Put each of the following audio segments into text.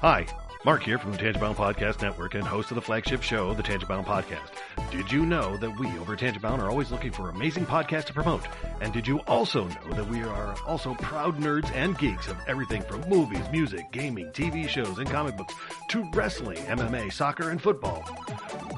Hi, Mark here from the Tangent-Bound Podcast Network and host of the flagship show, the Tangent-Bound Podcast. Did you know that we over at Tangent-Bound are always looking for amazing podcasts to promote? And did you also know that we are also proud nerds and geeks of everything from movies, music, gaming, TV shows, and comic books to wrestling, MMA, soccer, and football?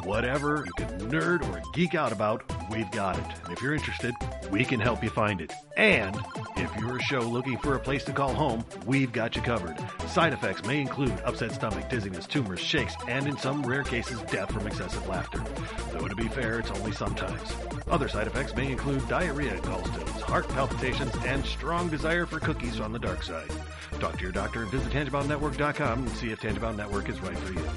Whatever you can nerd or geek out about, we've got it. And if you're interested, we can help you find it. And if you're a show looking for a place to call home, we've got you covered. Side effects may include upset stomach, dizziness, tumors, shakes, and in some rare cases, death from excessive laughter. Though to be fair, it's only sometimes. Other side effects may include diarrhea, gallstones, heart palpitations, and strong desire for cookies on the dark side. Talk to your doctor and visit TangentBoundNetwork.com and see if Tangent-Bound Network is right for you.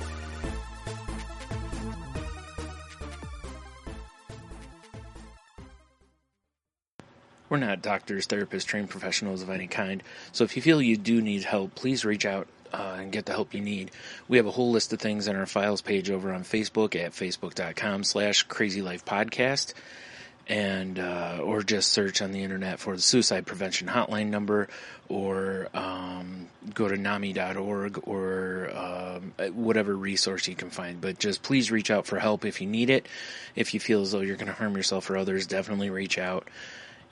We're not doctors, therapists, trained professionals of any kind, so if you feel you do need help, please reach out and get the help you need. We have a whole list of things on our files page over on Facebook at facebook.com/crazylifepodcast, and or just search on the internet for the suicide prevention hotline number, or go to NAMI.org or whatever resource you can find. But just please reach out for help if you need it. If you feel as though you're going to harm yourself or others, definitely reach out.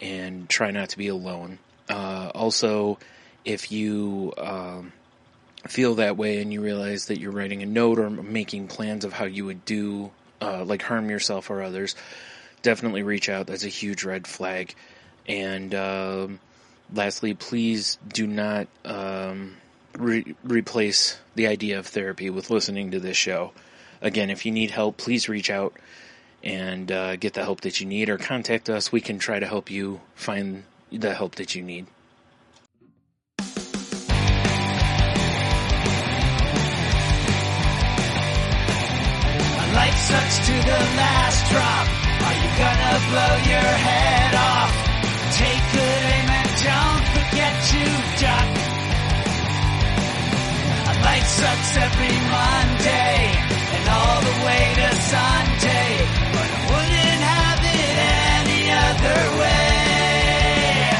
And try not to be alone. Also, if you feel that way and you realize that you're writing a note or making plans of how you would do, like harm yourself or others, definitely reach out. That's a huge red flag. And lastly, please do not replace the idea of therapy with listening to this show. Again, if you need help, please reach out and get the help that you need, or contact us. We can try to help you find the help that you need. Life sucks to the last drop. Are you gonna blow your head off? Take good aim and don't forget to duck. Life sucks every Monday and all the way to Sunday, but I wouldn't have it any other way.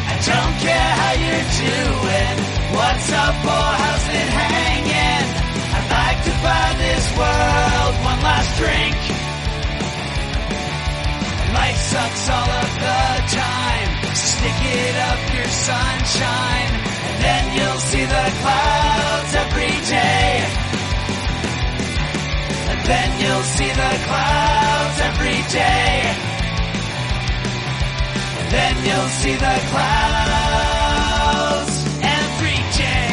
I don't care how you're doing, what's up or how's it hanging. I'd like to buy this world one last drink. Life sucks all of the time, so stick it up your sunshine, and then you'll see the clouds every day. And then you'll see the clouds every day. And then you'll see the clouds every day.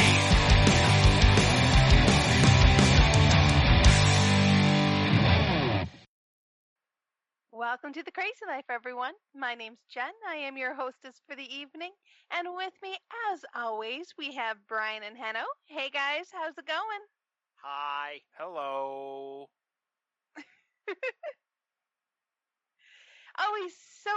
Welcome to The Crazy Life, everyone. My name's Jen. I am your hostess for the evening. And with me, as always, we have Brian and Henno. Hey, guys. How's it going? Hi. Hello. Always so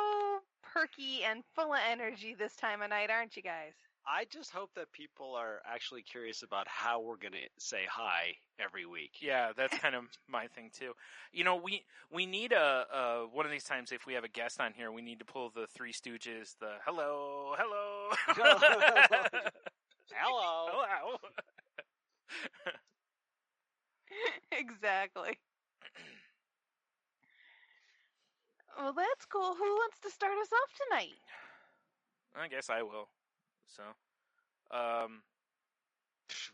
perky and full of energy this time of night, aren't you guys? I just hope that people are actually curious about how we're going to say hi every week. Yeah, that's kind of my thing too. You know, we need a one of these times, if we have a guest on here, we need to pull the Three Stooges, the hello. Hello. Exactly. Well, that's cool. Who wants to start us off tonight? I guess I will. So,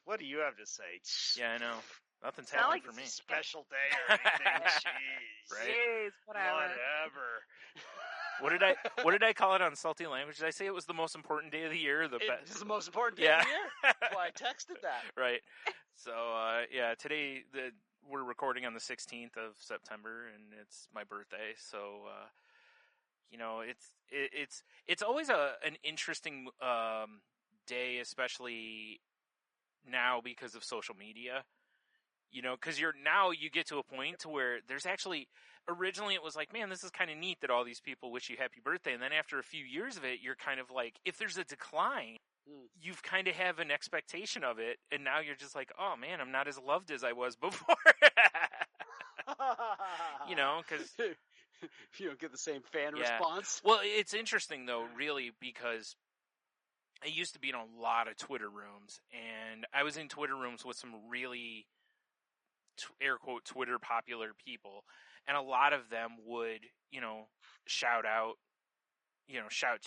What do you have to say? yeah, I know. Nothing's It's not happening like for me. Special day or anything? Jeez. Right? Jeez, whatever. What did I call it on Salty Language? Did I say it was the most important day of the year? It's the most important day of the year. That's why I texted that. Right. So, yeah, today we're recording on the 16th of September, and it's my birthday. So, you know, it's always an interesting day, especially now because of social media. You know, because you get to a point to where there's actually, originally it was like, man, this is kind of neat that all these people wish you happy birthday. And then after a few years of it, you're kind of like, if there's a decline, you've kind of have an expectation of it. And now you're just like, oh man, I'm not as loved as I was before. You know, because you don't get the same fan response. Well, it's interesting though, really, because I used to be in a lot of Twitter rooms, and I was in Twitter rooms with some really, air quote, Twitter popular people, and a lot of them would, shout out,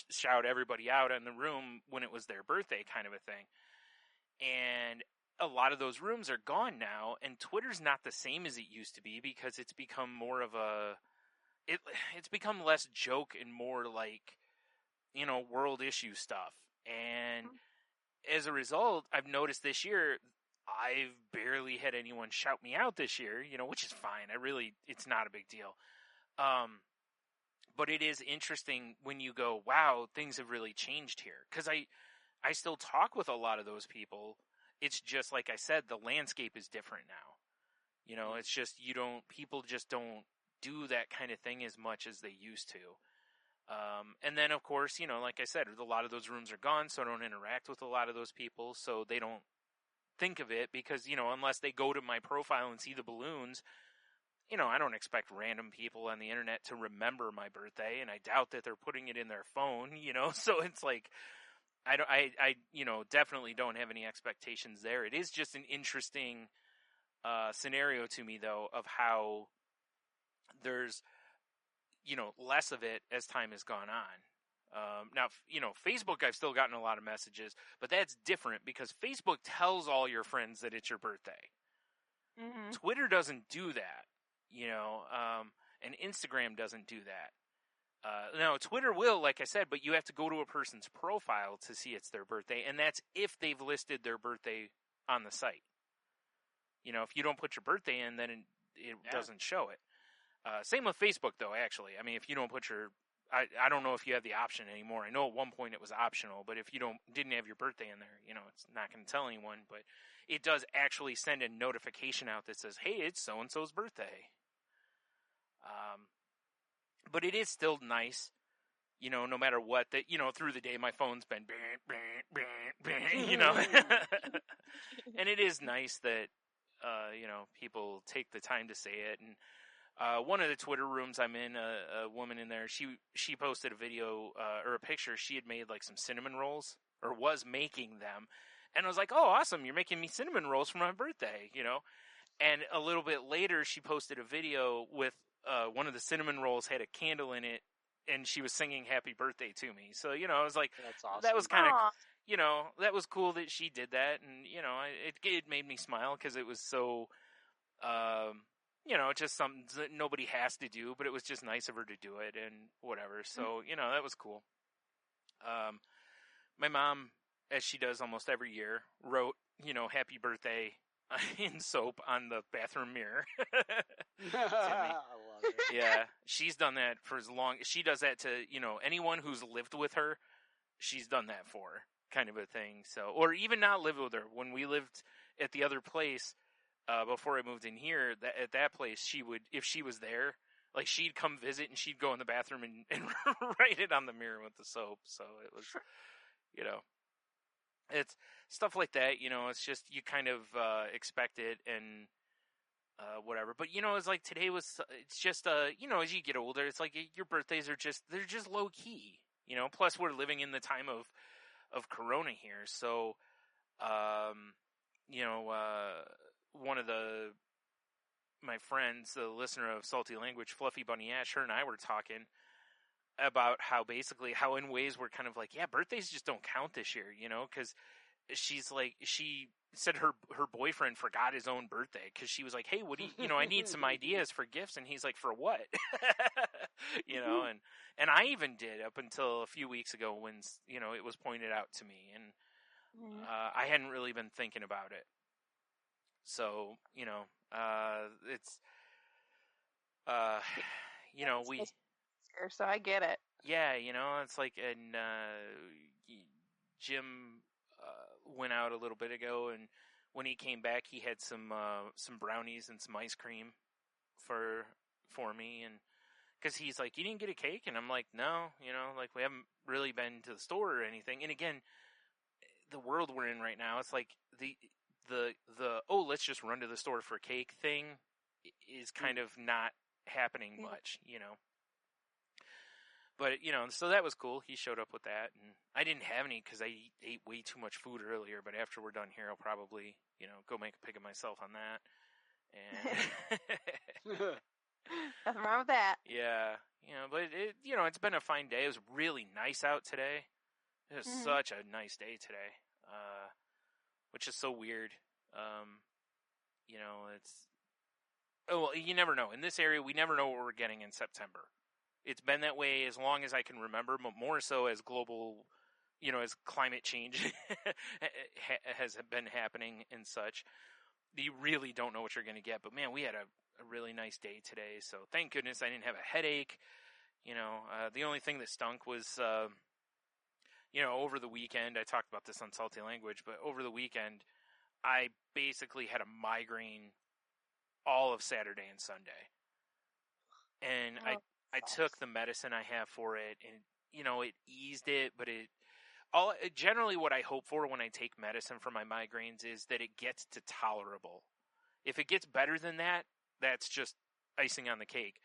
shout everybody out in the room when it was their birthday, kind of a thing. And a lot of those rooms are gone now, and Twitter's not the same as it used to be because it's become more of it's become less joke and more like, world issue stuff. And as a result, I've noticed this year, I've barely had anyone shout me out this year, which is fine. It's not a big deal. But it is interesting when you go, wow, things have really changed here. Because I still talk with a lot of those people. It's just, like I said, the landscape is different now. It's just, people just don't do that kind of thing as much as they used to. And then, of course, like I said, a lot of those rooms are gone, so I don't interact with a lot of those people, so they don't think of it because, unless they go to my profile and see the balloons, I don't expect random people on the internet to remember my birthday, and I doubt that they're putting it in their phone, so it's like, I definitely don't have any expectations there. It is just an interesting scenario to me, though, of how there's, less of it as time has gone on. Now, Facebook, I've still gotten a lot of messages, but that's different because Facebook tells all your friends that it's your birthday. Mm-hmm. Twitter doesn't do that, and Instagram doesn't do that. Now, Twitter will, like I said, but you have to go to a person's profile to see it's their birthday, and that's if they've listed their birthday on the site. If you don't put your birthday in, then it doesn't show it. Same with Facebook, though, actually. I mean, if you don't put your... I don't know if you have the option anymore. I know at one point it was optional, but if you didn't have your birthday in there, it's not going to tell anyone, but it does actually send a notification out that says, hey, it's so-and-so's birthday. But it is still nice, no matter what, that, through the day my phone's been, and it is nice that, people take the time to say it. And one of the Twitter rooms I'm in, a woman in there, she posted a video or a picture. She had made like some cinnamon rolls, or was making them. And I was like, oh, awesome, you're making me cinnamon rolls for my birthday, And a little bit later, she posted a video with one of the cinnamon rolls had a candle in it, and she was singing happy birthday to me. So, I was like, that's awesome. That was kind of, that was cool that she did that. And, it made me smile because it was so, just something that nobody has to do, but it was just nice of her to do it and whatever. So, that was cool. My mom, as she does almost every year, wrote, happy birthday in soap on the bathroom mirror. I love it. Yeah, she's done that for as long. She does that to, anyone who's lived with her, she's done that for, kind of a thing. So, or even not live with her. When we lived at the other place, before I moved in here, at that place, she would, if she was there, like she'd come visit and she'd go in the bathroom and write it on the mirror with the soap. So it was, it's stuff like that, it's just, you kind of expect it and whatever. But, it's like today it's just, as you get older, it's like your birthdays are they're just low key, plus we're living in the time of Corona here. So, one of my friends, the listener of Salty Language, Fluffy Bunny Ash, her and I were talking about how in ways we're kind of like, yeah, birthdays just don't count this year, because she's like, she said her boyfriend forgot his own birthday because she was like, hey, what do you, I need some ideas for gifts, and he's like, for what? And I even did up until a few weeks ago when, it was pointed out to me, and I hadn't really been thinking about it. So, it's, so I get it. Yeah, it's like, and Jim went out a little bit ago, and when he came back, he had some brownies and some ice cream for me, and because he's like, you didn't get a cake, and I'm like, no, we haven't really been to the store or anything. And again, the world we're in right now, it's like the let's just run to the store for cake thing is kind of not happening much, But, so that was cool. He showed up with that, and I didn't have any because I ate way too much food earlier, but after we're done here, I'll probably, go make a pick of myself on that. And Nothing wrong with that. yeah, but it's been a fine day. It was really nice out today. It was such a nice day today, which is so weird. You never know. In this area, we never know what we're getting in September. It's been that way as long as I can remember, but more so as global, as climate change has been happening and such. You really don't know what you're going to get. But, man, we had a really nice day today, so thank goodness I didn't have a headache. The only thing that stunk was, over the weekend, I talked about this on Salty Language, but over the weekend, I basically had a migraine all of Saturday and Sunday. And I took the medicine I have for it, and, it eased it, but generally what I hope for when I take medicine for my migraines is that it gets to tolerable. If it gets better than that, that's just icing on the cake.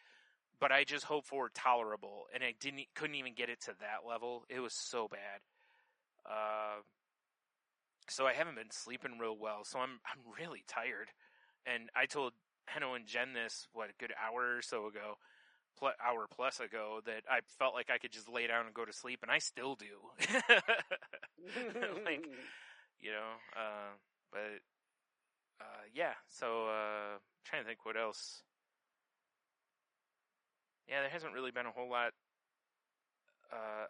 But I just hope for tolerable, and I couldn't even get it to that level. It was so bad. So I haven't been sleeping real well, so I'm really tired. And I told Henno and Jen this, a good hour or so ago, hour plus ago, that I felt like I could just lay down and go to sleep, and I still do. Yeah, so trying to think what else. Yeah, there hasn't really been a whole lot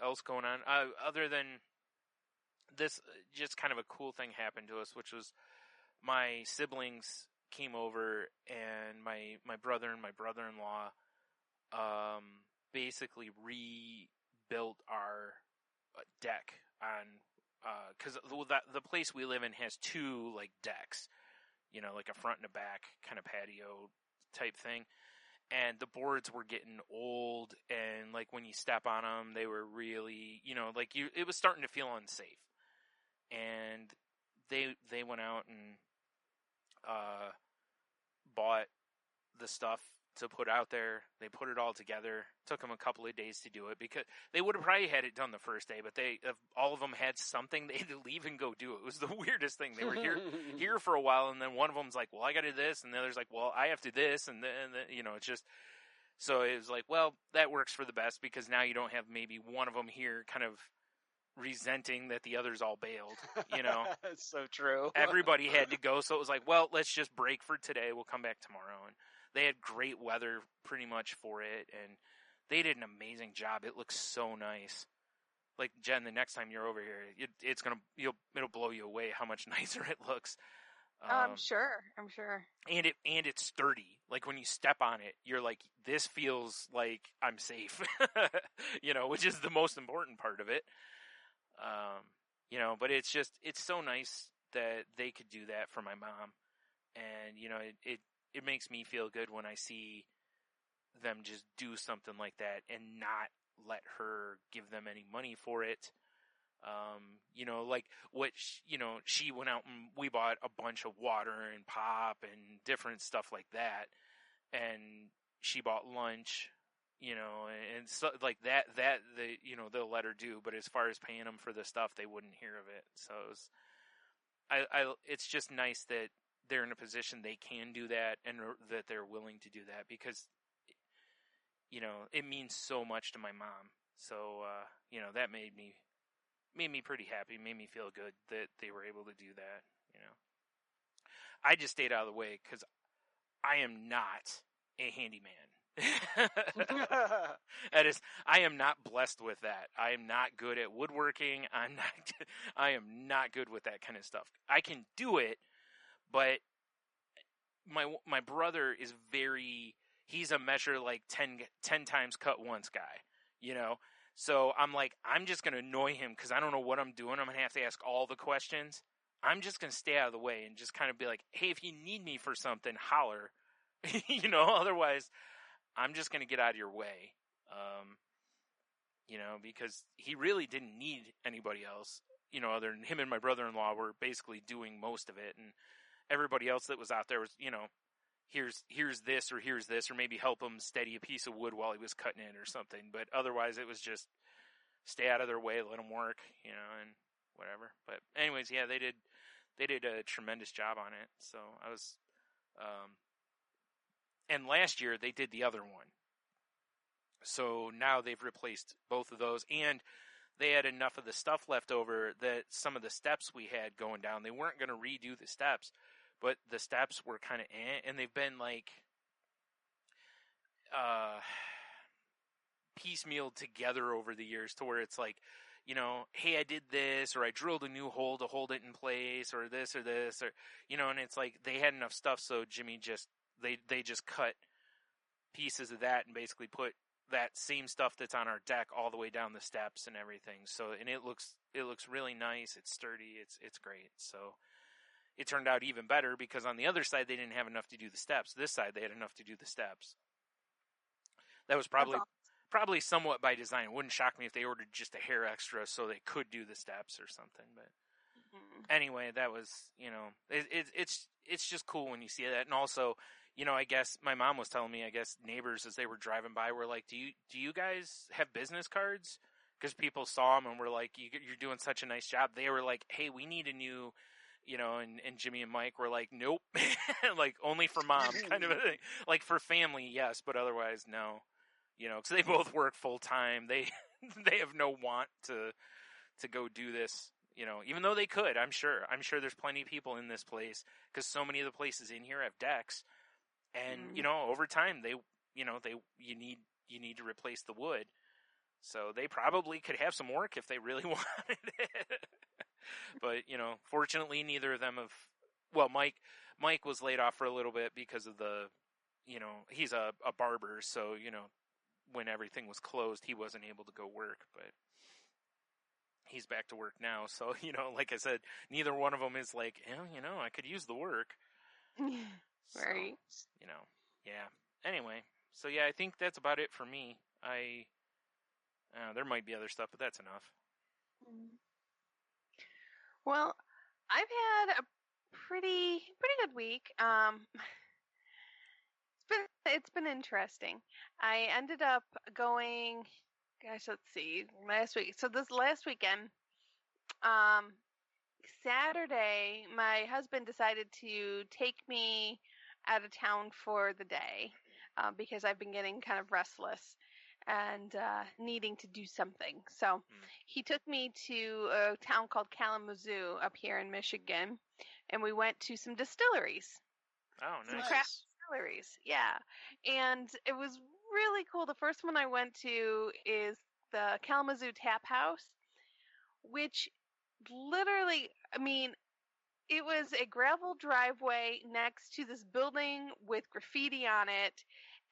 else going on, other than this. Just kind of a cool thing happened to us, which was my siblings came over, and my brother and my brother-in-law basically rebuilt our deck on, because the place we live in has two decks, like a front and a back kind of patio type thing, and the boards were getting old, and when you step on them, they were really, it was starting to feel unsafe, and they went out and bought the stuff to put out there. They put it all together. Took them a couple of days to do it, because they would have probably had it done the first day, but all of them had something. They had to leave and go do it. It was the weirdest thing. They were here for a while, and then one of them's like, well, I got to do this, and the other's like, well, I have to do this, and then it's just, so it was like, well, that works for the best, because now you don't have maybe one of them here kind of resenting that the others all bailed, That's so true. Everybody had to go, so it was like, well, let's just break for today. We'll come back tomorrow. And they had great weather pretty much for it, and they did an amazing job. It looks so nice. Like, Jen, the next time you're over here, it'll blow you away how much nicer it looks. I'm sure. And it's sturdy. Like, when you step on it, you're like, this feels like I'm safe, which is the most important part of it. But it's so nice that they could do that for my mom. And, it makes me feel good when I see them just do something like that and not let her give them any money for it. She went out and we bought a bunch of water and pop and different stuff like that. And she bought lunch, and so like that, they'll let her do, but as far as paying them for the stuff, they wouldn't hear of it. So it's just nice that they're in a position they can do that, and that they're willing to do that, because, it means so much to my mom. So, that made me pretty happy, made me feel good that they were able to do that, I just stayed out of the way because I am not a handyman. I am not blessed with that. I am not good at woodworking. I am not good with that kind of stuff. I can do it, but my brother is he's a measure 10 times cut once guy, So I'm like, I'm just going to annoy him because I don't know what I'm doing. I'm going to have to ask all the questions. I'm just going to stay out of the way and just kind of be like, hey, if you need me for something, holler. Otherwise I'm just going to get out of your way. Because he really didn't need anybody else, other than him and my brother-in-law were basically doing most of it. And everybody else that was out there was, here's this, or maybe help him steady a piece of wood while he was cutting it or something. But otherwise, it was just stay out of their way, let them work, and whatever. But anyways, yeah, they did a tremendous job on it. So I was, and last year they did the other one. So now they've replaced both of those, and they had enough of the stuff left over that some of the steps we had going down, they weren't going to redo the steps, but the steps were kind of and they've been like piecemealed together over the years to where it's like, hey, I did this, or I drilled a new hole to hold it in place, or this, or and it's like they had enough stuff, so Jimmy they just cut pieces of that and basically put that same stuff that's on our deck all the way down the steps and everything. So, and it looks really nice. It's sturdy. It's great. So it turned out even better because on the other side, they didn't have enough to do the steps. This side, they had enough to do the steps. That was probably somewhat by design. It wouldn't shock me if they ordered just a hair extra so they could do the steps or something. But anyway, that was, it's just cool when you see that. And also, I guess my mom was telling me, neighbors as they were driving by were like, do you guys have business cards? Because people saw them and were like, you're doing such a nice job. They were like, hey, we need a new, and Jimmy and Mike were like, nope, like only for mom kind of a thing. Like for family, yes, but otherwise, no, because they both work full time. They have no want to go do this, even though they could. I'm sure there's plenty of people in this place because so many of the places in here have decks. And, over time, you need to replace the wood. So they probably could have some work if they really wanted it. But, fortunately, neither of them have, well, Mike was laid off for a little bit because of the, he's a barber. So, when everything was closed, he wasn't able to go work, but he's back to work now. So, like I said, neither one of them is like, I could use the work. Right. So, yeah. Anyway, so yeah, I think that's about it for me. There might be other stuff, but that's enough. Well, I've had a pretty good week. It's been interesting. I ended up going, gosh, let's see, last week. So this last weekend, Saturday, my husband decided to take me out of town for the day because I've been getting kind of restless and needing to do something. So he took me to a town called Kalamazoo up here in Michigan, and we went to some distilleries. Oh, nice. Some craft distilleries, yeah. And it was really cool. The first one I went to is the Kalamazoo Tap House, which literally, it was a gravel driveway next to this building with graffiti on it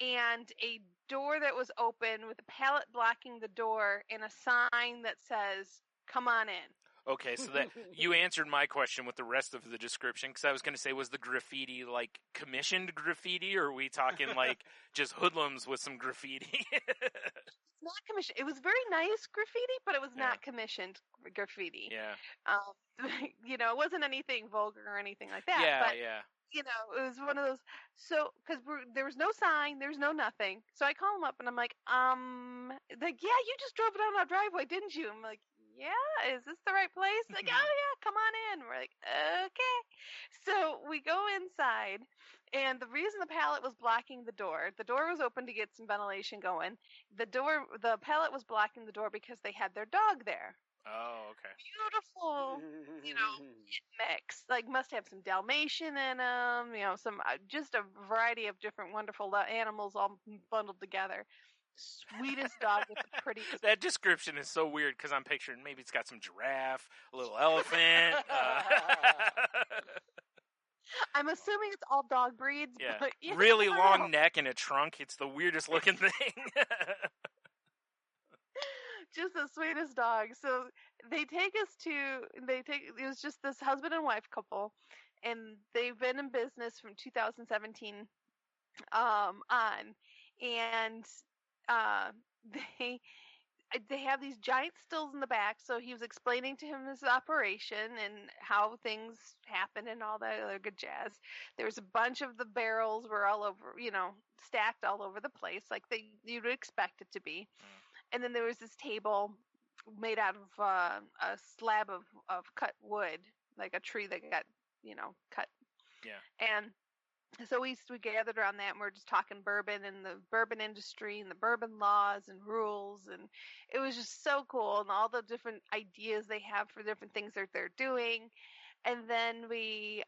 and a door that was open with a pallet blocking the door and a sign that says, "Come on in." Okay, so that you answered my question with the rest of the description, because I was going to say, was the graffiti like commissioned graffiti, or are we talking like just hoodlums with some graffiti? It's not commissioned. It was very nice graffiti, but it was not commissioned graffiti. Yeah. It wasn't anything vulgar or anything like that. Yeah, but, yeah. It was one of those. So, because there was no sign, there's no nothing. So I call him up and I'm like, yeah, you just drove down our driveway, didn't you? I'm like, yeah, is this the right place? Like, oh yeah, come on in. We're like, okay. So we go inside, and the reason the pallet was blocking the door was open to get some ventilation going. The pallet was blocking the door because they had their dog there. Oh, okay. Beautiful, mix. Like, must have some Dalmatian in them, some, just a variety of different wonderful animals all bundled together. Sweetest dog with the prettiest. That description is so weird because I'm picturing maybe it's got some giraffe, a little elephant. I'm assuming it's all dog breeds. Yeah, but really long neck and a trunk. It's the weirdest looking thing. Just the sweetest dog. So they take us it was just this husband and wife couple, and they've been in business from 2017 on, and they have these giant stills in the back, so he was explaining to him his operation and how things happen and all that other good jazz. There was a bunch of the barrels were all over, stacked all over the place, like you'd expect it to be. And then there was this table made out of a slab of cut wood, like a tree that got, cut. Yeah. And so we gathered around that, and we're just talking bourbon and the bourbon industry and the bourbon laws and rules, and it was just so cool, and all the different ideas they have for different things that they're doing. And then we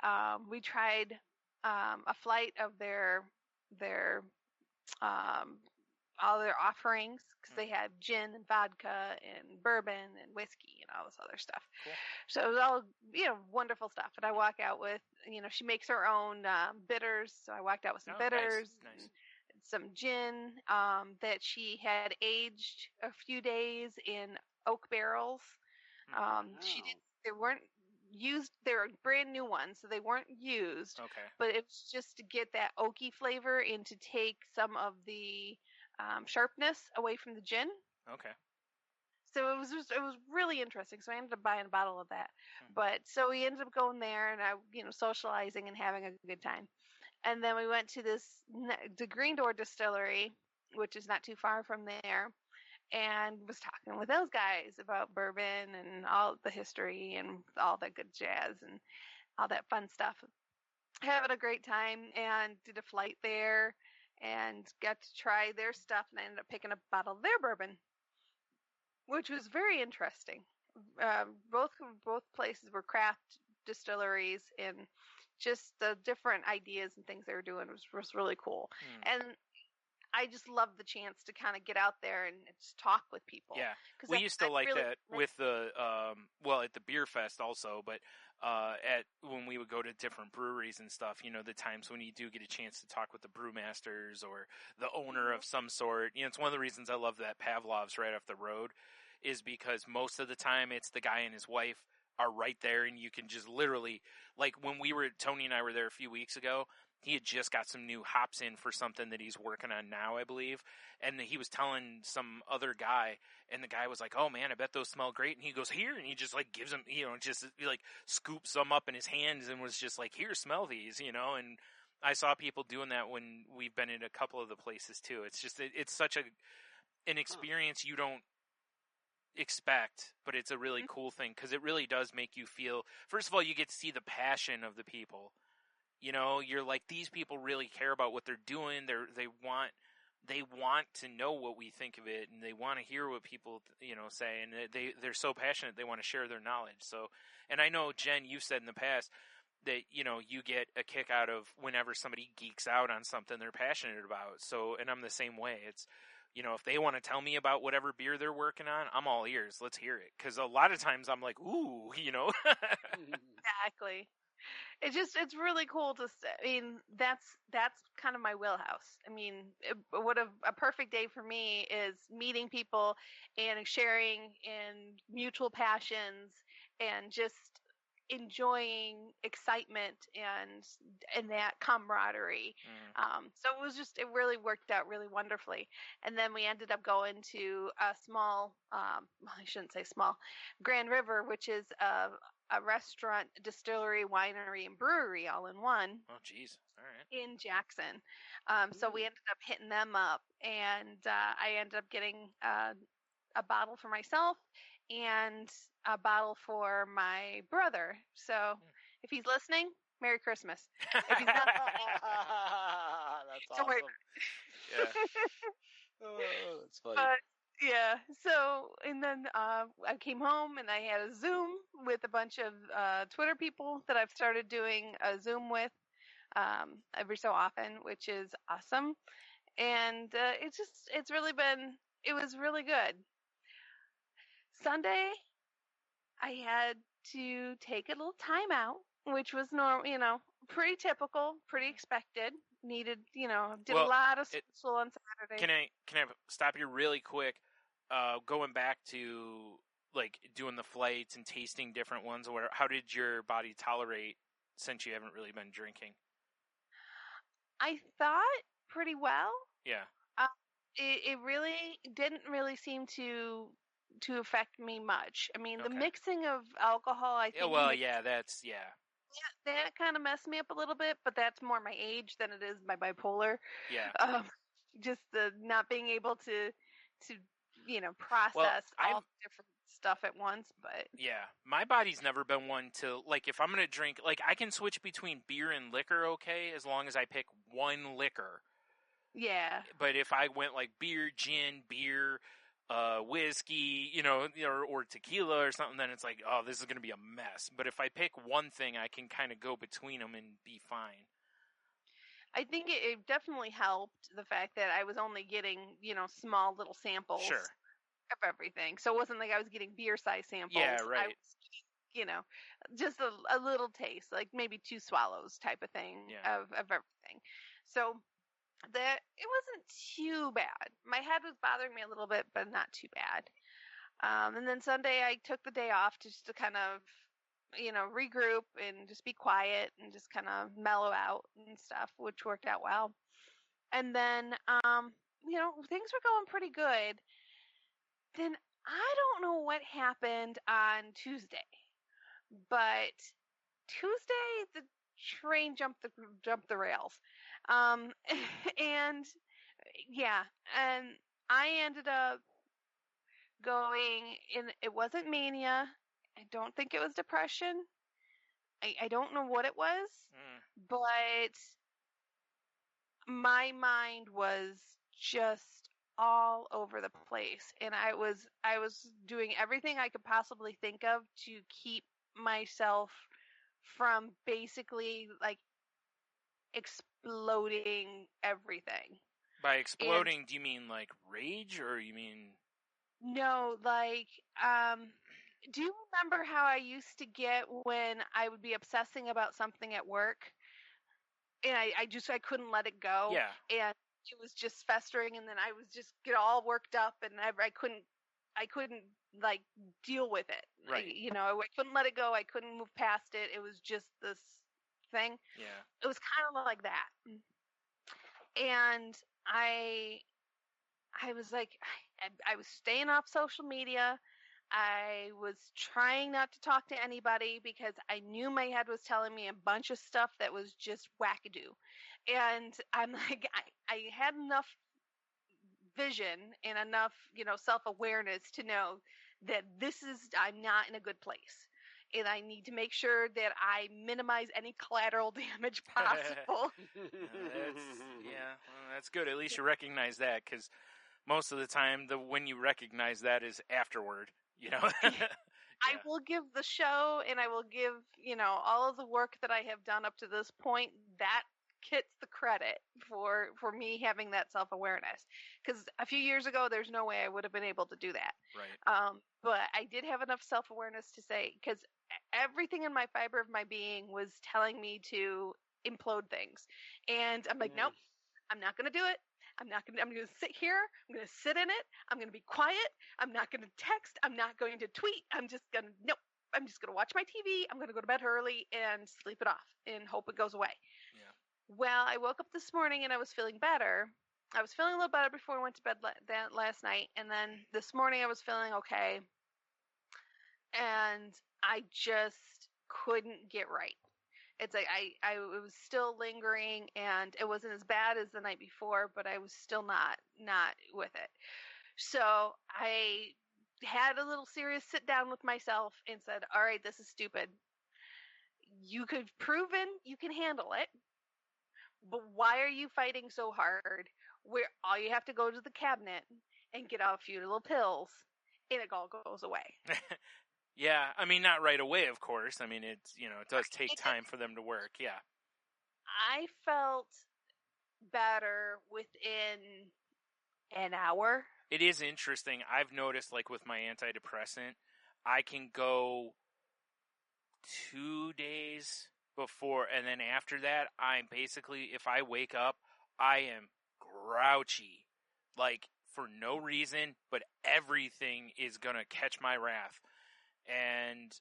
tried a flight of their all their offerings, because they had gin and vodka and bourbon and whiskey and all this other stuff. Cool. So it was all, wonderful stuff. And I walk out with, she makes her own bitters. So I walked out with some bitters, Nice. And some gin that she had aged a few days in oak barrels. They weren't used. They were brand new ones, so they weren't used. Okay. But it was just to get that oaky flavor and to take some of the sharpness away from the gin. Okay. So it was really interesting. So I ended up buying a bottle of that. But so we ended up going there, and I, socializing and having a good time. And then we went to the Green Door Distillery, which is not too far from there, and was talking with those guys about bourbon and all the history and all that good jazz and all that fun stuff. Having a great time, and did a flight there and got to try their stuff, and I ended up picking up a bottle of their bourbon, which was very interesting. Both places were craft distilleries, and just the different ideas and things they were doing was really cool. And I just love the chance to kind of get out there and just talk with people. Yeah, we used to like that with the at the beer fest also, but when we would go to different breweries and stuff, the times when you do get a chance to talk with the brewmasters or the owner of some sort. It's one of the reasons I love that Pavlov's right off the road, is because most of the time it's the guy and his wife are right there, and you can just literally, like when Tony and I were there a few weeks ago, he had just got some new hops in for something that he's working on now, I believe. And he was telling some other guy, and the guy was like, "Oh man, I bet those smell great." And he goes, "Here," and he just like gives him, just like scoops them up in his hands and was just like, "Here, smell these," And I saw people doing that when we've been in a couple of the places too. It's just, it's such an experience you don't expect, but it's a really cool thing, because it really does make you feel, first of all, you get to see the passion of the people. You're like, these people really care about what they're doing. They want to know what we think of it, and they want to hear what people, say, and they're so passionate they want to share their knowledge. So, and I know, Jen, you've said in the past that, you get a kick out of whenever somebody geeks out on something they're passionate about. So, and I'm the same way. It's, if they want to tell me about whatever beer they're working on, I'm all ears. Let's hear it. Because a lot of times I'm like, ooh, Exactly. It's really cool to, that's kind of my wheelhouse. What a perfect day for me is meeting people and sharing in mutual passions and just enjoying excitement and that camaraderie. So it really worked out really wonderfully. And then we ended up going to a small, I shouldn't say small, Grand River, which is a restaurant, distillery, winery, and brewery all in one. Oh, geez. All right. In Jackson. So we ended up hitting them up, and I ended up getting a bottle for myself and a bottle for my brother. So if he's listening, Merry Christmas. If he's not, that's awesome. Yeah. Oh, that's funny. Yeah. So, and then I came home and I had a Zoom with a bunch of Twitter people that I've started doing a Zoom with every so often, which is awesome. And it was really good. Sunday, I had to take a little time out, which was normal, pretty typical, pretty expected. Needed, did a lot of school on Saturday. Can I stop you really quick? Going back to like doing the flights and tasting different ones, or how did your body tolerate since you haven't really been drinking? I thought pretty well. Yeah. it really didn't really seem to affect me much. I mean, the Okay. mixing of alcohol, I Yeah, think, well, yeah, that's that kind of messed me up a little bit, but that's more my age than it is my bipolar. yeah. Just the not being able to Well, process all different stuff at once. But yeah, my body's never been one to, like, if I'm gonna drink, like, I can switch between beer and liquor, okay, as long as I pick one liquor. yeah, But if I went like beer, gin, beer, whiskey, or tequila or something, then it's like, oh, this is going to be a mess. But if I pick one thing, I can kind of go between them and be fine. I think it definitely helped the fact that I was only getting small little samples Sure. of everything. So it wasn't like I was getting beer size samples. Yeah, I right. was, just a little taste, like maybe 2 swallows type of thing Yeah. of everything. So that it wasn't too bad. My head was bothering me a little bit, but not too bad. And then Sunday I took the day off just to kind of, regroup and just be quiet and just kind of mellow out and stuff, which worked out well. And then, things were going pretty good. Then I don't know what happened on Tuesday, but Tuesday the train jumped the rails. And yeah, and I ended up going in. It wasn't mania. I don't think it was depression. I don't know what it was, but my mind was just all over the place, and I was doing everything I could possibly think of to keep myself from basically like exploding everything. By exploding, do you mean like rage, or you mean? No, like, do you remember how I used to get when I would be obsessing about something at work, and I couldn't let it go, Yeah. and it was just festering, and then I was just get all worked up, and I couldn't like deal with it. Right. I couldn't let it go. I couldn't move past it. It was just this thing. Yeah. It was kind of like that, and I was like, I was staying off social media. I was trying not to talk to anybody because I knew my head was telling me a bunch of stuff that was just wackadoo. And I'm like, I had enough vision and enough, self-awareness to know that I'm not in a good place. And I need to make sure that I minimize any collateral damage possible. That's good. At least you recognize that, because most of the time, when you recognize that is afterward. I will give the show, and I will give, all of the work that I have done up to this point, that gets the credit for me having that self-awareness. Because a few years ago, there's no way I would have been able to do that. Right. But I did have enough self-awareness to say, because everything in my fiber of my being was telling me to implode things. And I'm like, nope, I'm not going to do it. I'm going to sit here. I'm going to sit in it. I'm going to be quiet. I'm not going to text. I'm not going to tweet. I'm just going to watch my TV. I'm going to go to bed early and sleep it off and hope it goes away. Yeah. Well, I woke up this morning and I was feeling better. I was feeling a little better before I went to bed last night. And then this morning I was feeling okay. And I just couldn't get right. It's like I was still lingering, and it wasn't as bad as the night before, but I was still not with it. So I had a little serious sit down with myself and said, all right, this is stupid. You could proven you can handle it, but why are you fighting so hard where all you have to go to the cabinet and get out a few little pills and it all goes away? Yeah, I mean, not right away, of course. I mean, it's, it does take time for them to work, yeah. I felt better within an hour. It is interesting. I've noticed, like, with my antidepressant, I can go 2 days before, and then after that, I'm basically, if I wake up, I am grouchy. Like, for no reason, but everything is going to catch my wrath. And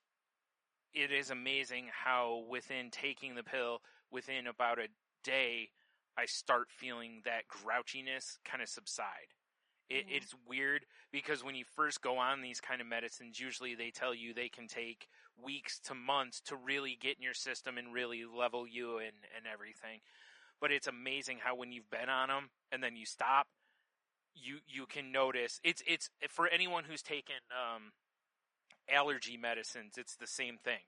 it is amazing how within taking the pill, within about a day, I start feeling that grouchiness kind of subside. It's weird because when you first go on these kind of medicines, usually they tell you they can take weeks to months to really get in your system and really level you and everything. But it's amazing how when you've been on them and then you stop, you can notice. It's for anyone who's taken allergy medicines, it's the same thing.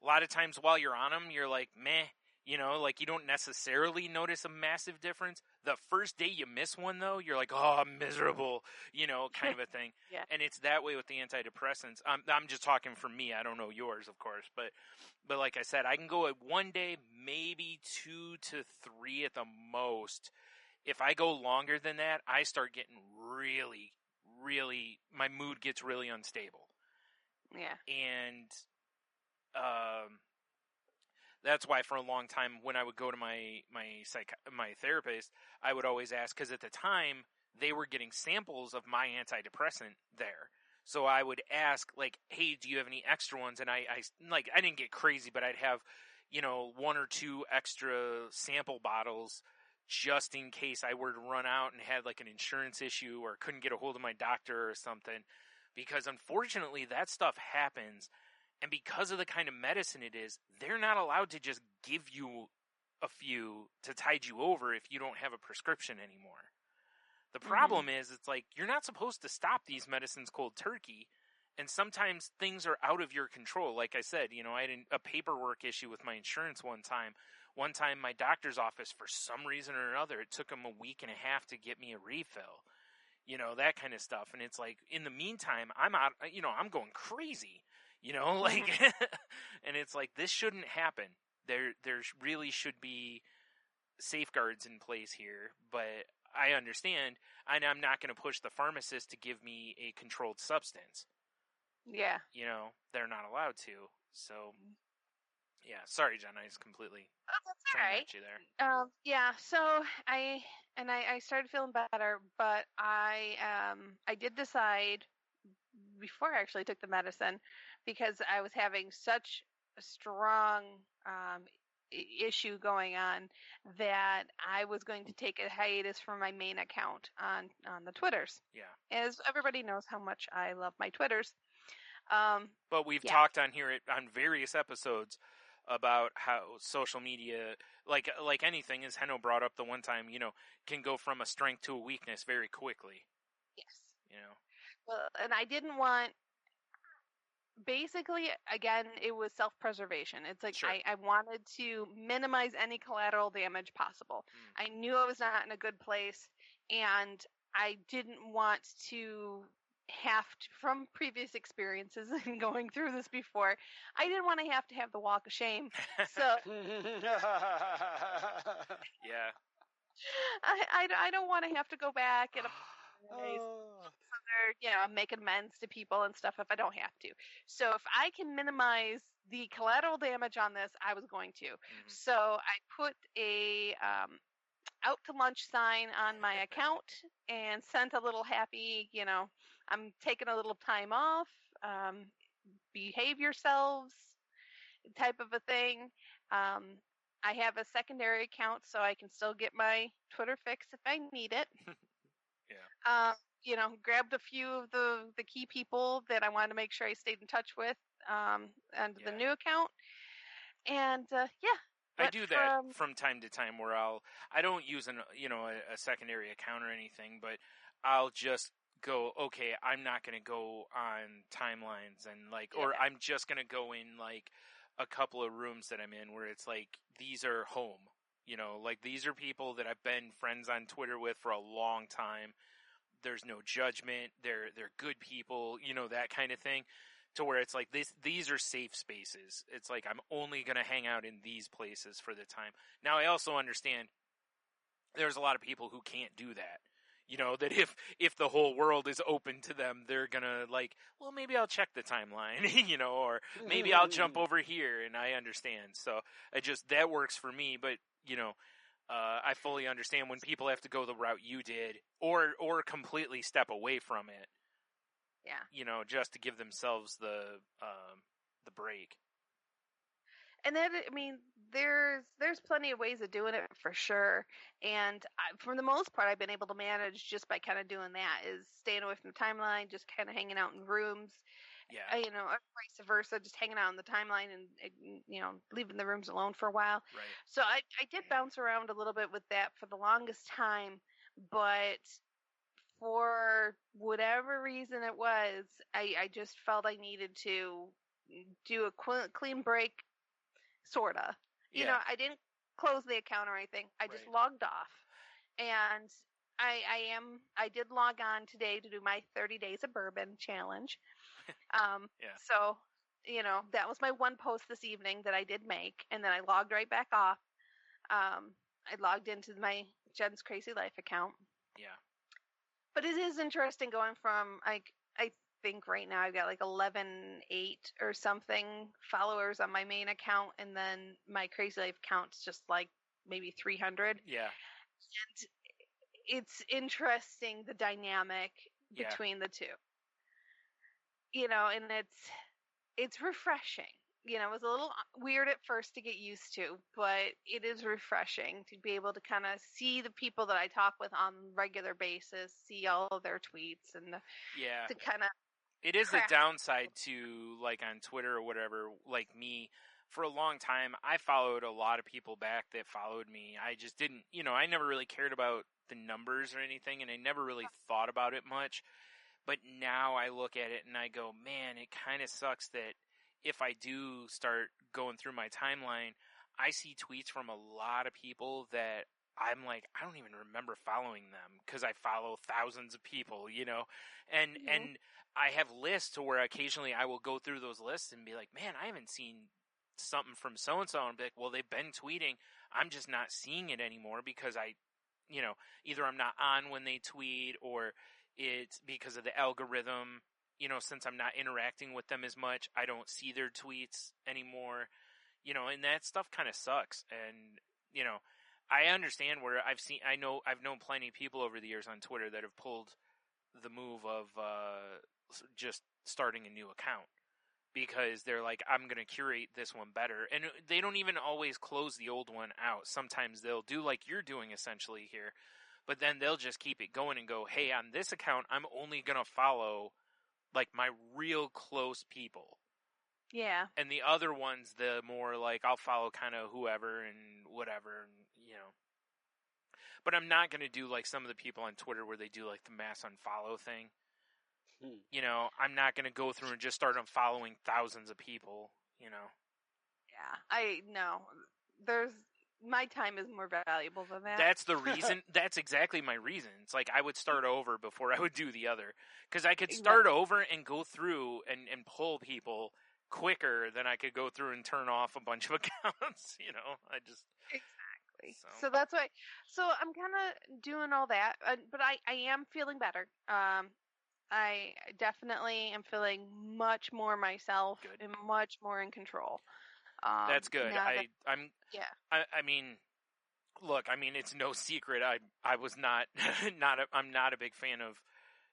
A lot of times while you're on them, you're like, meh. You know, like you don't necessarily notice a massive difference. The first day you miss one, though, you're like, oh, I'm miserable, you know, kind of a thing. Yeah. And it's that way with the antidepressants. I'm just talking for me. I don't know yours, of course. But like I said, I can go at 1 day, maybe 2 to 3 at the most. If I go longer than that, I start getting really, my mood gets really unstable. Yeah. And that's why for a long time when I would go to my therapist, I would always ask, because at the time they were getting samples of my antidepressant there. So I would ask, like, hey, do you have any extra ones? And I didn't get crazy, but I'd have, 1 or 2 extra sample bottles just in case I were to run out and had like an insurance issue or couldn't get a hold of my doctor or something. Because unfortunately that stuff happens. And because of the kind of medicine it is, they're not allowed to just give you a few to tide you over if you don't have a prescription anymore. The problem is, it's like, you're not supposed to stop these medicines cold turkey, and sometimes things are out of your control. Like I said, I had a paperwork issue with my insurance one time. One time, my doctor's office, for some reason or another, it took them a week and a half to get me a refill. That kind of stuff. And it's like, in the meantime, I'm out, I'm going crazy. And it's like, this shouldn't happen. There really should be safeguards in place here, but I understand, and I'm not going to push the pharmacist to give me a controlled substance. Yeah. They're not allowed to. So, yeah, sorry, Jen, I just completely That's all right. at you there. Yeah, so I started feeling better, but I did decide before I actually took the medicine, because I was having such a strong issue going on, that I was going to take a hiatus from my main account on the Twitters. Yeah. As everybody knows how much I love my Twitters. But we've talked on here on various episodes about how social media, like anything, as Heno brought up the one time, can go from a strength to a weakness very quickly. Yes. Well, and I didn't want, basically, again, it was self-preservation. It's like, Sure. I wanted to minimize any collateral damage possible. I knew I was not in a good place, and I didn't want to have to, from previous experiences and going through this before, I didn't want to have the walk of shame. So Yeah. I don't want to have to go back and I'm making amends to people and stuff if I don't have to. So if I can minimize the collateral damage on this, I was going to. So I put a out to lunch sign on my account and sent a little happy, I'm taking a little time off, behave yourselves type of a thing. I have a secondary account so I can still get my Twitter fix if I need it. Yeah. Grabbed a few of the key people that I wanted to make sure I stayed in touch with, and the new account. And I do that from time to time where I don't use a secondary account or anything, but I'll just go, okay, I'm not going to go on timelines and or I'm just going to go in a couple of rooms that I'm in where it's like, these are home, these are people that I've been friends on Twitter with for a long time. There's no judgment. They're good people, that kind of thing. To where it's like, these are safe spaces. It's like, I'm only going to hang out in these places for the time. Now, I also understand there's a lot of people who can't do that. That if the whole world is open to them, they're going to well, maybe I'll check the timeline, or maybe I'll jump over here, and I understand. So that works for me, but, I fully understand when people have to go the route you did or completely step away from it. Yeah. Just to give themselves the break. And then, there's plenty of ways of doing it for sure, and for the most part, I've been able to manage just by kind of doing that, is staying away from the timeline, just kind of hanging out in rooms, Yeah. you know, or vice versa, just hanging out in the timeline and you know, leaving the rooms alone for a while. Right. So I did bounce around a little bit with that for the longest time, but for whatever reason it was, I just felt I needed to do a clean break, sorta. You know, Yeah. I didn't close the account or anything. I just Right. logged off, and I did log on today to do my 30 days of bourbon challenge. Yeah. So, you know, that was my one post this evening that I did make, and then I logged right back off. I logged into my Jen's Crazy Life account. Yeah. But it is interesting going from, like, I think right now I've got like 11.8 or something followers on my main account, and then my Crazy Life account's just like maybe 300. Yeah. And it's interesting, the dynamic Yeah. between the two. You know, and it's refreshing. You know, it was a little weird at first to get used to, but it is refreshing to be able to kind of see the people that I talk with on a regular basis, see all of their tweets, and Yeah. to kind of. It is the craft- downside to, like, on Twitter or whatever, like me, for a long time, I followed a lot of people back that followed me. I just didn't, you know, I never really cared about the numbers or anything, and I never really thought about it much. But now I look at it and I go, man, it kind of sucks that if I do start going through my timeline, I see tweets from a lot of people that I'm like, I don't even remember following them because I follow thousands of people, you know, and I have lists to where occasionally I will go through those lists and be like, man, I haven't seen something from so-and-so, and be like, well, they've been tweeting. I'm just not seeing it anymore because I, you know, either I'm not on when they tweet, or it's because of the algorithm. You know, since I'm not interacting with them as much, I don't see their tweets anymore, you know, and that stuff kind of sucks. And, you know, I understand where I've known plenty of people over the years on Twitter that have pulled the move of just starting a new account because they're like, I'm going to curate this one better. And they don't even always close the old one out. Sometimes they'll do like you're doing essentially here, but then they'll just keep it going and go, hey, on this account, I'm only going to follow like my real close people. Yeah. And the other ones, the more like I'll follow kind of whoever and whatever, and, you know. But I'm not going to do like some of the people on Twitter where they do like the mass unfollow thing. You know, I'm not going to go through and just start unfollowing thousands of people, you know. Yeah. My time is more valuable than that. That's the reason. That's exactly my reason. It's like I would start over before I would do the other. Because I could start over and go through and pull people quicker than I could go through and turn off a bunch of accounts, you know. Exactly. So that's why. So I'm kind of doing all that, but I am feeling better. I definitely am feeling much more myself. Good. And much more in control. That's good. Yeah. I mean, look, I mean, it's no secret. I was not, I'm not a big fan of,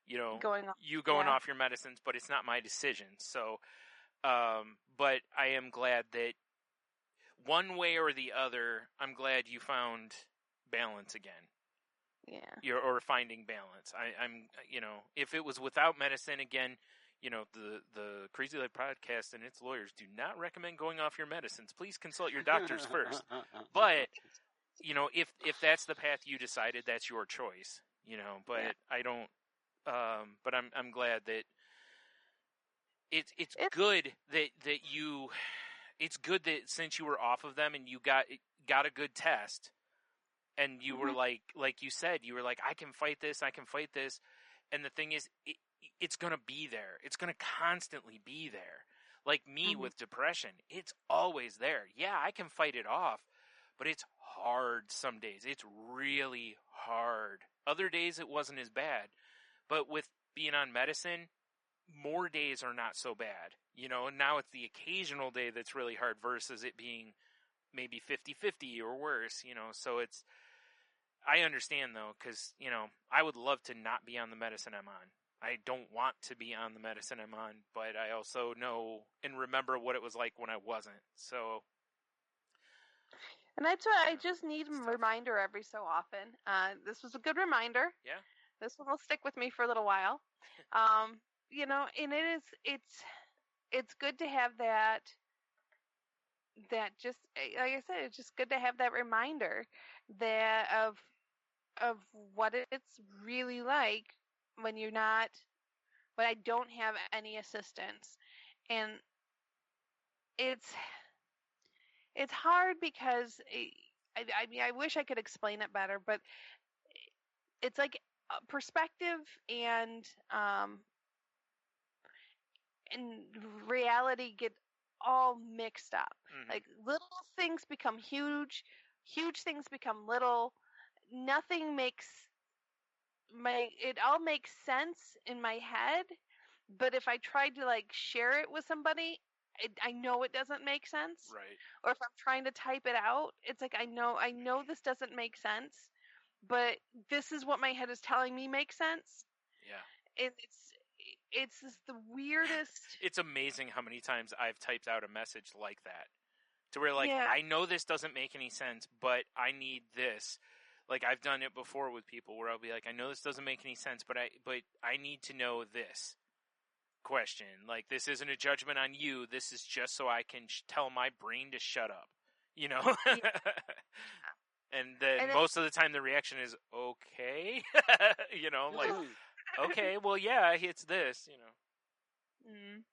you know, going off your medicines, but it's not my decision. So, but I am glad that one way or the other, I'm glad you found balance again. Yeah. Or finding balance. I'm, you know, if it was without medicine, again, you know, the Crazy Life podcast and its lawyers do not recommend going off your medicines. Please consult your doctors first. But, you know, if that's the path you decided, that's your choice, you know, but I don't, but I'm glad that it's good that you, it's good that since you were off of them and you got a good test, and you were like you said, you were like, I can fight this. And the thing is, it's going to be there. It's going to constantly be there. Like me with depression, it's always there. Yeah, I can fight it off, but it's hard some days. It's really hard. Other days it wasn't as bad. But with being on medicine, more days are not so bad. You know, and now it's the occasional day that's really hard versus it being maybe 50-50 or worse, you know. So it's, I understand though, because, you know, I would love to not be on the medicine I'm on. I don't want to be on the medicine I'm on, but I also know and remember what it was like when I wasn't. So And that's why I just need a reminder every so often. This was a good reminder. Yeah. This one will stick with me for a little while. You know, and it's good to have that just, like I said, it's just good to have that reminder that of what it's really like when when I don't have any assistance. And it's hard because I mean, I wish I could explain it better, but it's like perspective and reality get all mixed up. Mhm. Like little things become huge, huge things become little. Nothing makes it all makes sense in my head, but if I tried to like share it with somebody, I know it doesn't make sense. Right. Or if I'm trying to type it out, it's like I know this doesn't make sense, but this is what my head is telling me makes sense. Yeah. And it's just the weirdest. It's amazing how many times I've typed out a message like that. To where, like, Yeah. I know this doesn't make any sense, but I need this. Like, I've done it before with people where I'll be like, I know this doesn't make any sense, but I need to know this question. Like, this isn't a judgment on you. This is just so I can tell my brain to shut up. You know? Yeah. And then most of the time the reaction is, okay. You know, like, okay, well, yeah, it's this, you know. Mm.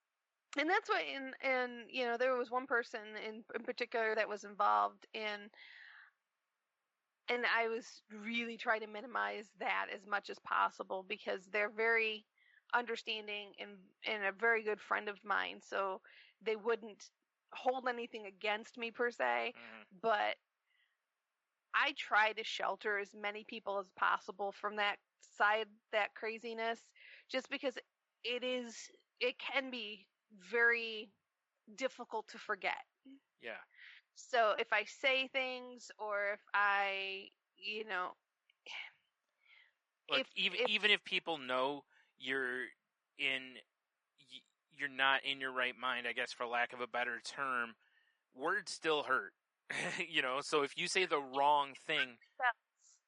And that's what, and you know, there was one person in particular that was involved in, and I was really trying to minimize that as much as possible because they're very understanding and a very good friend of mine, so they wouldn't hold anything against me per se, but I try to shelter as many people as possible from that side, that craziness, just because it can be very difficult to forget. Yeah. So if I say things or if I, you know, Like, even if people know you're not in your right mind, I guess, for lack of a better term, words still hurt. You know, so if you say the wrong thing,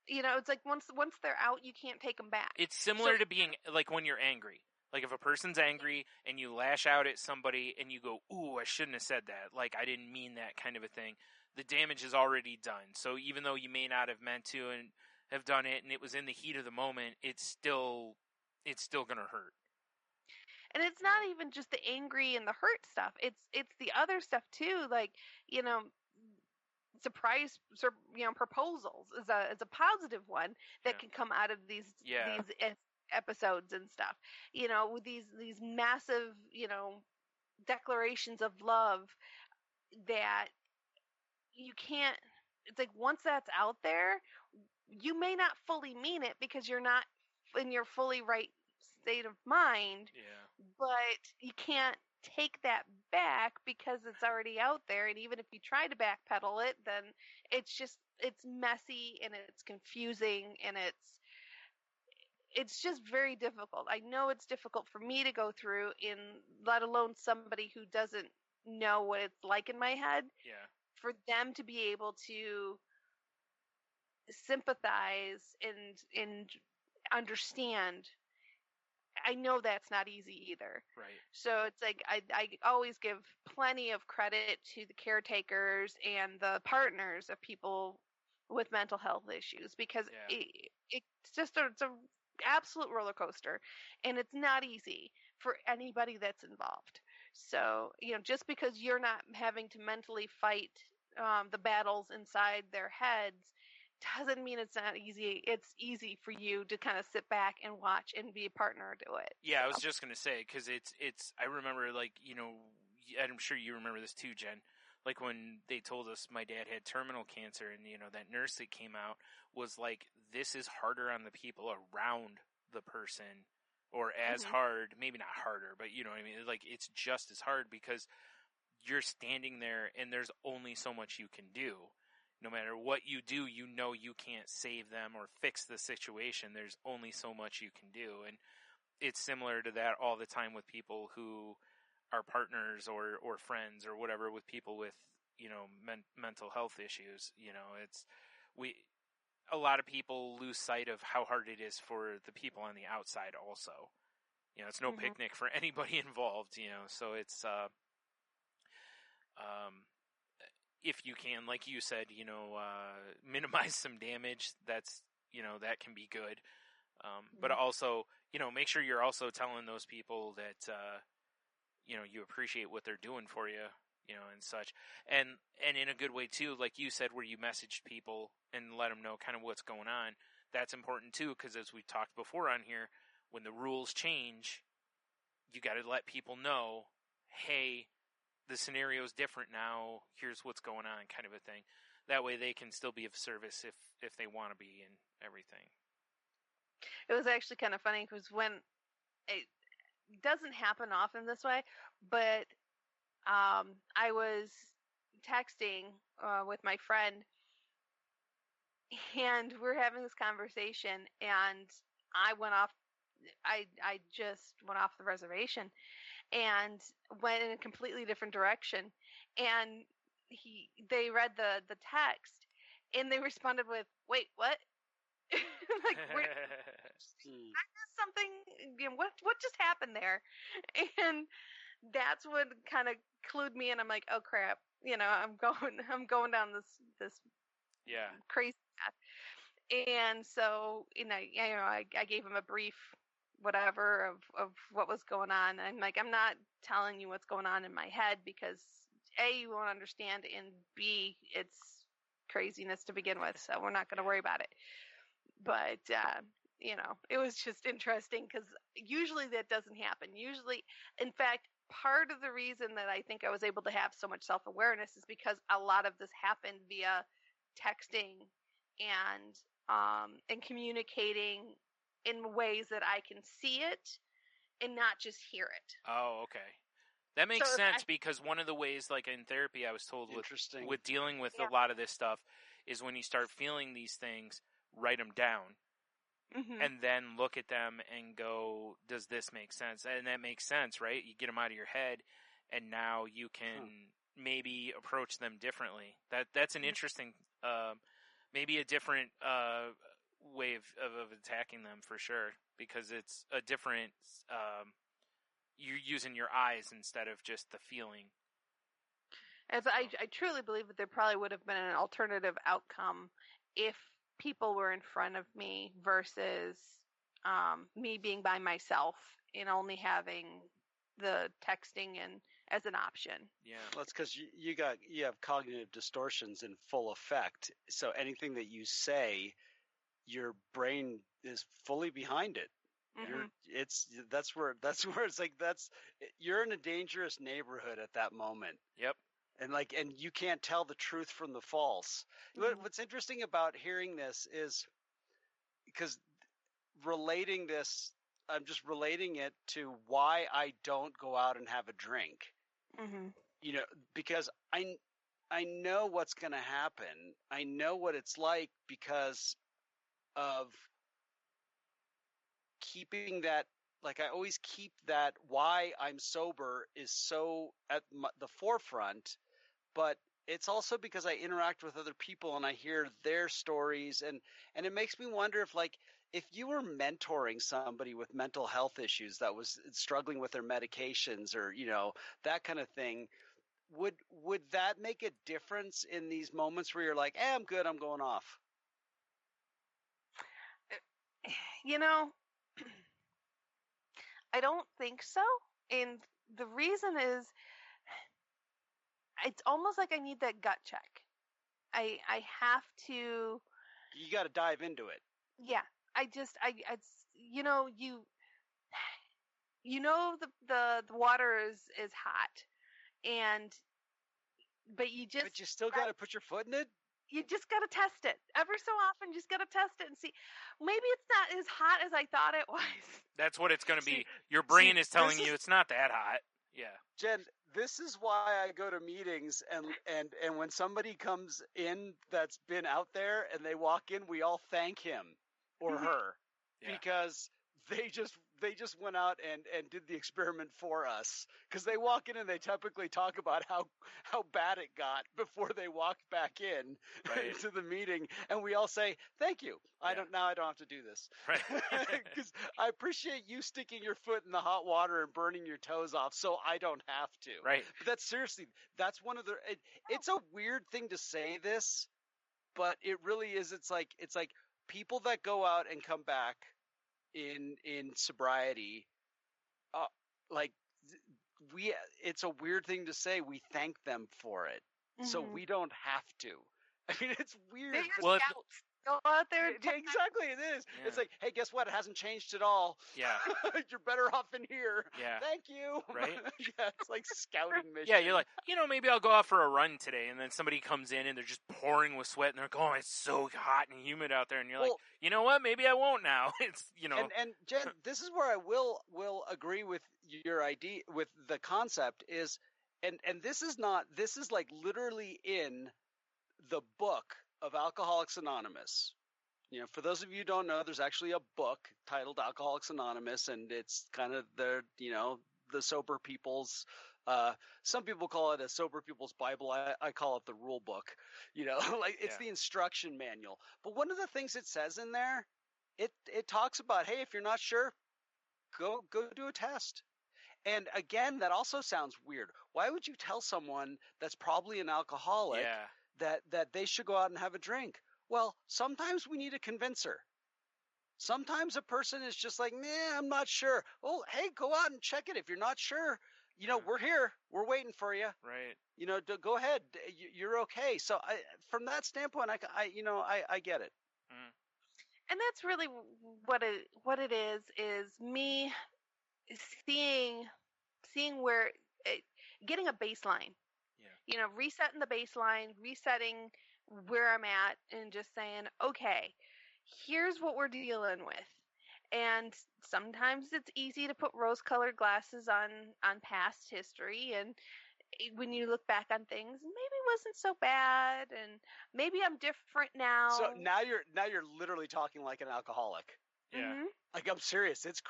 you know, it's like once they're out, you can't take them back. It's similar to being like when you're angry. Like if a person's angry and you lash out at somebody and you go, "Ooh, I shouldn't have said that. Like I didn't mean that," kind of a thing. The damage is already done. So even though you may not have meant to and have done it and it was in the heat of the moment, it's still going to hurt. And it's not even just the angry and the hurt stuff. It's the other stuff too, like, you know, surprise, you know, proposals is a positive one that can come out of these episodes and stuff. You know, with these massive, you know, declarations of love that you can't. It's like once that's out there, you may not fully mean it because you're not in your fully right state of mind. Yeah. But you can't take that back because it's already out there, and even if you try to backpedal it, then it's messy and it's confusing and it's just very difficult. I know it's difficult for me to go through, let alone somebody who doesn't know what it's like in my head. Yeah. For them to be able to sympathize and understand, I know that's not easy either. Right. So it's like I always give plenty of credit to the caretakers and the partners of people with mental health issues because it's an absolute roller coaster, and it's not easy for anybody that's involved. So, you know, just because you're not having to mentally fight the battles inside their heads doesn't mean it's not easy. It's easy for you to kind of sit back and watch and be a partner to it. Yeah, I was just going to say, because I remember, like, you know, I'm sure you remember this too, Jen, like when they told us my dad had terminal cancer and, you know, that nurse that came out was like, this is harder on the people around the person, or as hard, maybe not harder, but you know what I mean? Like, it's just as hard because you're standing there and there's only so much you can do. No matter what you do, you know you can't save them or fix the situation. There's only so much you can do. And it's similar to that all the time with people who are partners or friends or whatever with people with mental health issues. A lot of people lose sight of how hard it is for the people on the outside also. It's no picnic for anybody involved, so it's, if you can, like you said, minimize some damage, that's, that can be good. But also, make sure you're also telling those people that, you appreciate what they're doing for you, and such. And in a good way too, like you said, where you messaged people and let them know kind of what's going on. That's important too, because as we talked before on here, when the rules change, you got to let people know, hey, the scenario is different now. Here's what's going on, kind of a thing. That way they can still be of service if they want to be and everything. It was actually kind of funny because when it doesn't happen often this way, but I was texting with my friend, and we're having this conversation, and I just went off the reservation and went in a completely different direction. And they read the text, and they responded with, "Wait, what?" Like, something. What just happened there? And that's what kind of clued me in. I'm like, oh crap, I'm going down this crazy path. And so, I gave him a brief whatever of what was going on. I'm like, I'm not telling you what's going on in my head because A, you won't understand, and B, it's craziness to begin with, so we're not going to worry about it. But it was just interesting because usually that doesn't happen. Usually, in fact, part of the reason that I think I was able to have so much self-awareness is because a lot of this happened via texting and communicating in ways that I can see it and not just hear it. Oh, okay. That makes sense because one of the ways, like in therapy, I was told with dealing with a lot of this stuff is when you start feeling these things, write them down. And then look at them and go, does this make sense? And that makes sense, right? You get them out of your head, and now you can maybe approach them differently. That's an interesting, maybe a different way of attacking them for sure, because it's a different, you're using your eyes instead of just the feeling. As I truly believe that there probably would have been an alternative outcome if people were in front of me versus me being by myself and only having the texting and as an option. Yeah, well, it's because you have cognitive distortions in full effect. So anything that you say, your brain is fully behind it. That's where it's like you're in a dangerous neighborhood at that moment. Yep. And you can't tell the truth from the false. What's interesting about hearing this is because I'm just relating it to why I don't go out and have a drink. Because I know what's going to happen. I know what it's like because of keeping that. Like I always keep that why I'm sober is so at the forefront. But it's also because I interact with other people and I hear their stories, and it makes me wonder if you were mentoring somebody with mental health issues that was struggling with their medications or that kind of thing, would that make a difference in these moments where you're like, I'm good, I'm going off? I don't think so, and the reason is, it's almost like I need that gut check. I have to. You got to dive into it. Yeah, the water is hot, but you still got to put your foot in it. You just got to test it. Every so often, you just got to test it and see. Maybe it's not as hot as I thought it was. That's what it's going to be. Your brain is telling you it's not that hot. Yeah. Jen, this is why I go to meetings and when somebody comes in that's been out there and they walk in, we all thank him or her because they just they just went out and did the experiment for us, because they walk in and they typically talk about how bad it got before they walked back in Right. to the meeting, and we all say thank you. I Yeah. don't have to do this, Right. because I appreciate you sticking your foot in the hot water and burning your toes off, so I don't have to. Right. But that's one of the. It's a weird thing to say this, but it really is. It's like people that go out and come back in sobriety, like it's a weird thing to say. We thank them for it, so Mhm. we don't have to. I mean, it's weird. They're your but- Well, if- scouts. Go out there. And Yeah, exactly, it is. Yeah. It's like, hey, guess what? It hasn't changed at all. Yeah. You're better off in here. Yeah. Thank you. Right? Yeah, it's like scouting mission. Yeah, you're like, maybe I'll go out for a run today, and then somebody comes in and they're just pouring with sweat, and they're going, it's so hot and humid out there, and you're like, Well- you know what? Maybe I won't now. It's And Jen, this is where I will agree with your idea, with the concept is, and this is like literally in the book of Alcoholics Anonymous. For those of you who don't know, there's actually a book titled Alcoholics Anonymous, and it's kind of the sober people's. Some people call it a sober people's Bible. I call it the rule book. Like it's the instruction manual. But one of the things it says in there, it talks about, hey, if you're not sure, go do a test. And again, that also sounds weird. Why would you tell someone that's probably an alcoholic that they should go out and have a drink? Well, sometimes we need a convincer. Sometimes a person is just like, nah, I'm not sure. Well, hey, go out and check it. If you're not sure, we're here. We're waiting for you. right. Go ahead. You're okay. So from that standpoint, I get it. And that's really what it is me seeing where getting a baseline. Resetting the baseline, resetting where I'm at, and just saying, okay, here's what we're dealing with. And sometimes it's easy to put rose-colored glasses on past history, and when you look back on things, maybe it wasn't so bad, and maybe I'm different now. So now you're literally talking like an alcoholic. Yeah. Mhm. Like, I'm serious. It's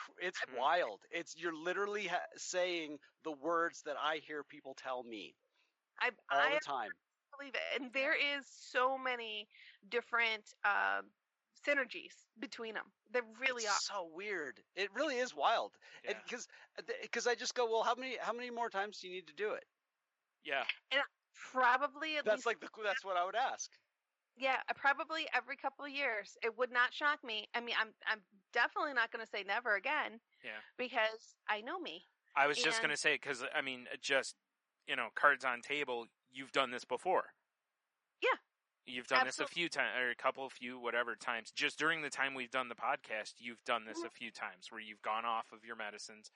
wild. You're literally saying the words that I hear people tell me all the time. Believe it. And there is so many different synergies between them. There really It's are. so weird. It really is wild. Yeah. Because I just go, well, how many more times do you need to do it? Yeah. Probably That's what I would ask. Yeah, probably every couple of years. It would not shock me. I mean, I'm definitely not going to say never again. Yeah. Because I know me. I was just And- going to say, because, I mean, just, cards on table, you've done this before. Yeah. You've done Absolutely. this a few times, or a few, whatever times. Just during the time we've done the podcast, you've done this a few times where you've gone off of your medicines,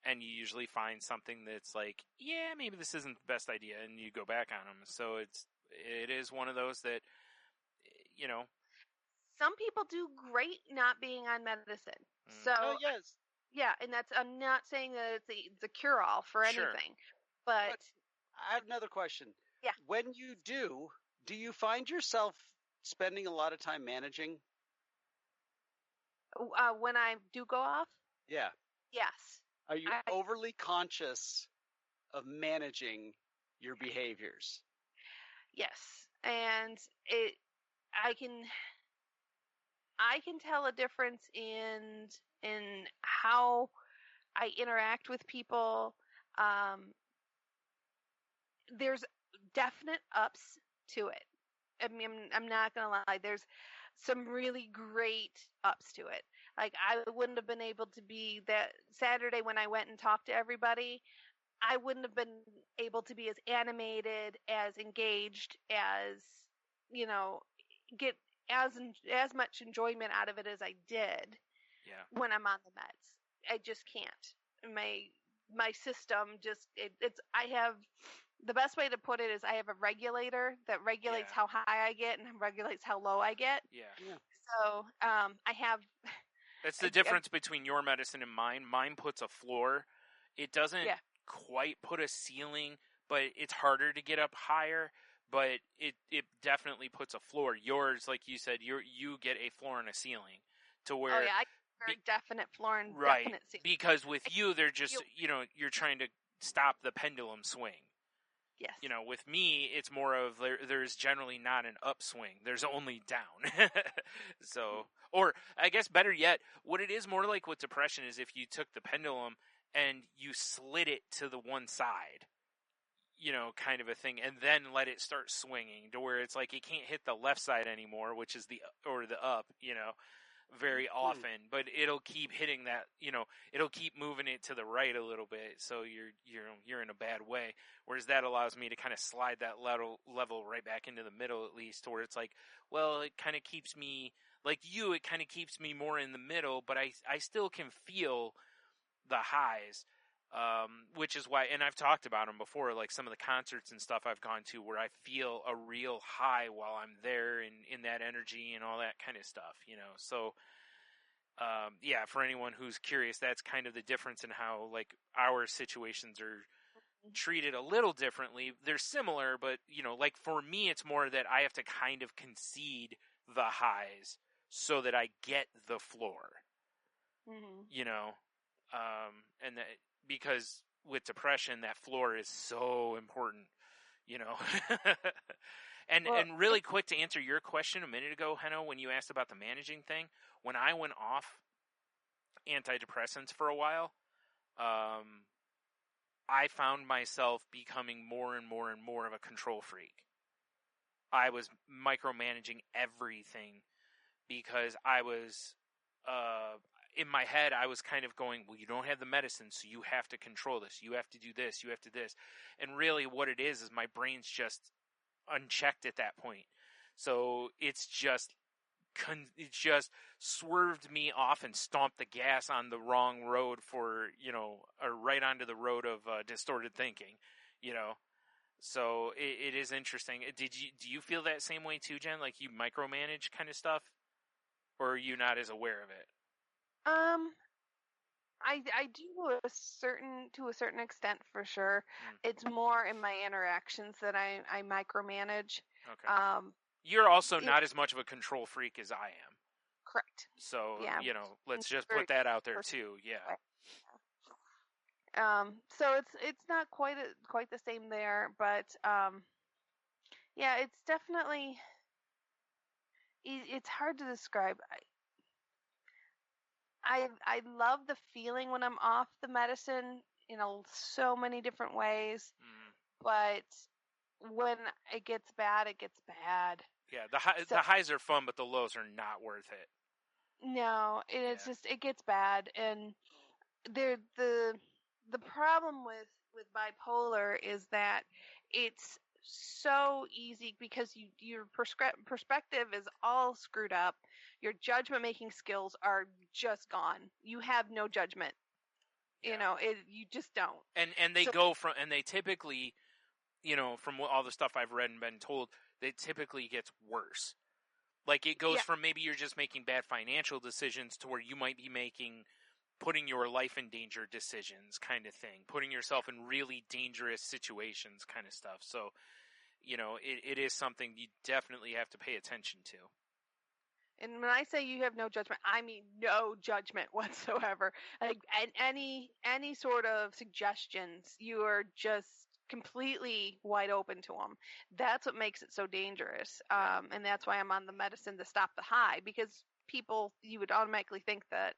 and you usually find something that's like, yeah, maybe this isn't the best idea, and you go back on them. So it is one of those that, Some people do great not being on medicine. Mm. So Oh, yes. yeah, and I'm not saying that it's a cure-all for Sure. anything, but I have another question. Yeah. When you do you find yourself spending a lot of time managing? when I do go off, Yeah. yes. Are you I- overly conscious of managing your behaviors? Yes, and I can tell a difference in how I interact with people. There's definite ups to it. I mean, I'm not gonna lie. There's some really great ups to it. Like, I wouldn't have been able to be that Saturday when I went and talked to everybody. I wouldn't have been able to be as animated, as engaged, as, get as much enjoyment out of it as I did Yeah. when I'm on the meds. I just can't. My system just I have, the best way to put it is I have a regulator that regulates Yeah. how high I get and regulates how low I get. Yeah. So I have That's the I- difference between your medicine and mine. Mine puts a floor. It doesn't Yeah. quite put a ceiling, but it's harder to get up higher. But it definitely puts a floor. Yours, like you said, you get a floor and a ceiling to where oh yeah, Very definite floor and right. definite ceiling. Because with you, they're just, you're trying to stop the pendulum swing. Yes. With me, it's more of there's generally not an upswing. There's only down. So, or I guess better yet, what it is more like with depression is if you took the pendulum and you slid it to the one side, kind of a thing, and then let it start swinging to where it's like it can't hit the left side anymore, which is the up, very often, but it'll keep hitting that, it'll keep moving it to the right a little bit, so you're in a bad way. Whereas that allows me to kind of slide that level right back into the middle, at least, to where it's like, well, it kind of keeps me, like you, it kind of keeps me more in the middle, but I still can feel the highs, which is why, and I've talked about them before, like some of the concerts and stuff I've gone to where I feel a real high while I'm there in that energy and all that kind of stuff, so, yeah, for anyone who's curious, that's kind of the difference in how, like, our situations are treated a little differently. They're similar, but, like for me, it's more that I have to kind of concede the highs so that I get the floor, and that, because with depression, that floor is so important, and really quick to answer your question a minute ago, Heno, when you asked about the managing thing, when I went off antidepressants for a while, I found myself becoming more and more and more of a control freak. I was micromanaging everything because I was, in my head, I was kind of going, well, you don't have the medicine, so you have to control this. You have to do this. You have to this. And really what it is my brain's just unchecked at that point. So it's just swerved me off and stomped the gas on the wrong road or right onto the road of distorted thinking, So it is interesting. Do you feel that same way too, Jen? Like you micromanage kind of stuff, or are you not as aware of it? I do to a certain extent for sure. It's more in my interactions that I micromanage. Okay. You're also not as much of a control freak as I am. Correct. So, yeah. Let's just put that out there too. Yeah. So it's not quite the same there, but yeah, it's definitely it's hard to describe. I love the feeling when I'm off the medicine in so many different ways, but when it gets bad, it gets bad. Yeah, the highs are fun, but the lows are not worth it. No, it's just it gets bad, and the problem with bipolar is that it's so easy because your perspective is all screwed up. Your judgment making skills are just gone. You have no judgment. Yeah. You just don't. And they typically, from all the stuff I've read and been told, it typically gets worse. Like it goes from maybe you're just making bad financial decisions to where you might be putting your life in danger decisions kind of thing, putting yourself in really dangerous situations kind of stuff. So, it is something you definitely have to pay attention to. And when I say you have no judgment, I mean no judgment whatsoever. Like any sort of suggestions, you are just completely wide open to them. That's what makes it so dangerous. And that's why I'm on the medicine to stop the high, because you would automatically think that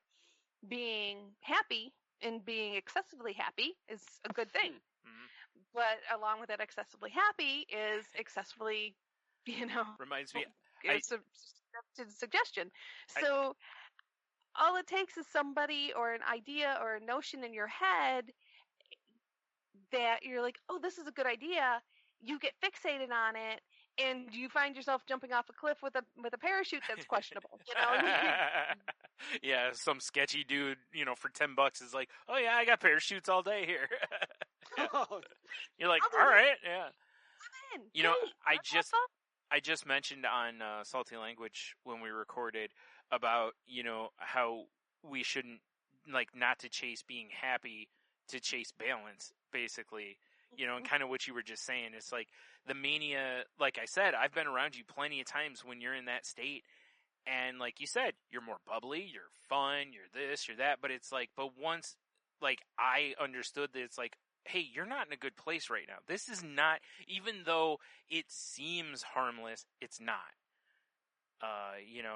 being happy and being excessively happy is a good thing. But along with that excessively happy is excessively, reminds me, suggestion. So all it takes is somebody or an idea or a notion in your head that you're like, oh, this is a good idea. You get fixated on it, and you find yourself jumping off a cliff with a parachute that's questionable. Yeah, some sketchy dude, for $10 is like, oh yeah, I got parachutes all day here. You're like, all right, yeah. I just mentioned on Salty Language when we recorded about, how we shouldn't, not to chase being happy, to chase balance, basically, and kind of what you were just saying. It's like the mania, like I said, I've been around you plenty of times when you're in that state, And like you said, you're more bubbly, you're fun, you're this, you're that. But it's like, but once, like, I understood that it's like, hey, you're not in a good place right now. This is not, even though it seems harmless, it's not.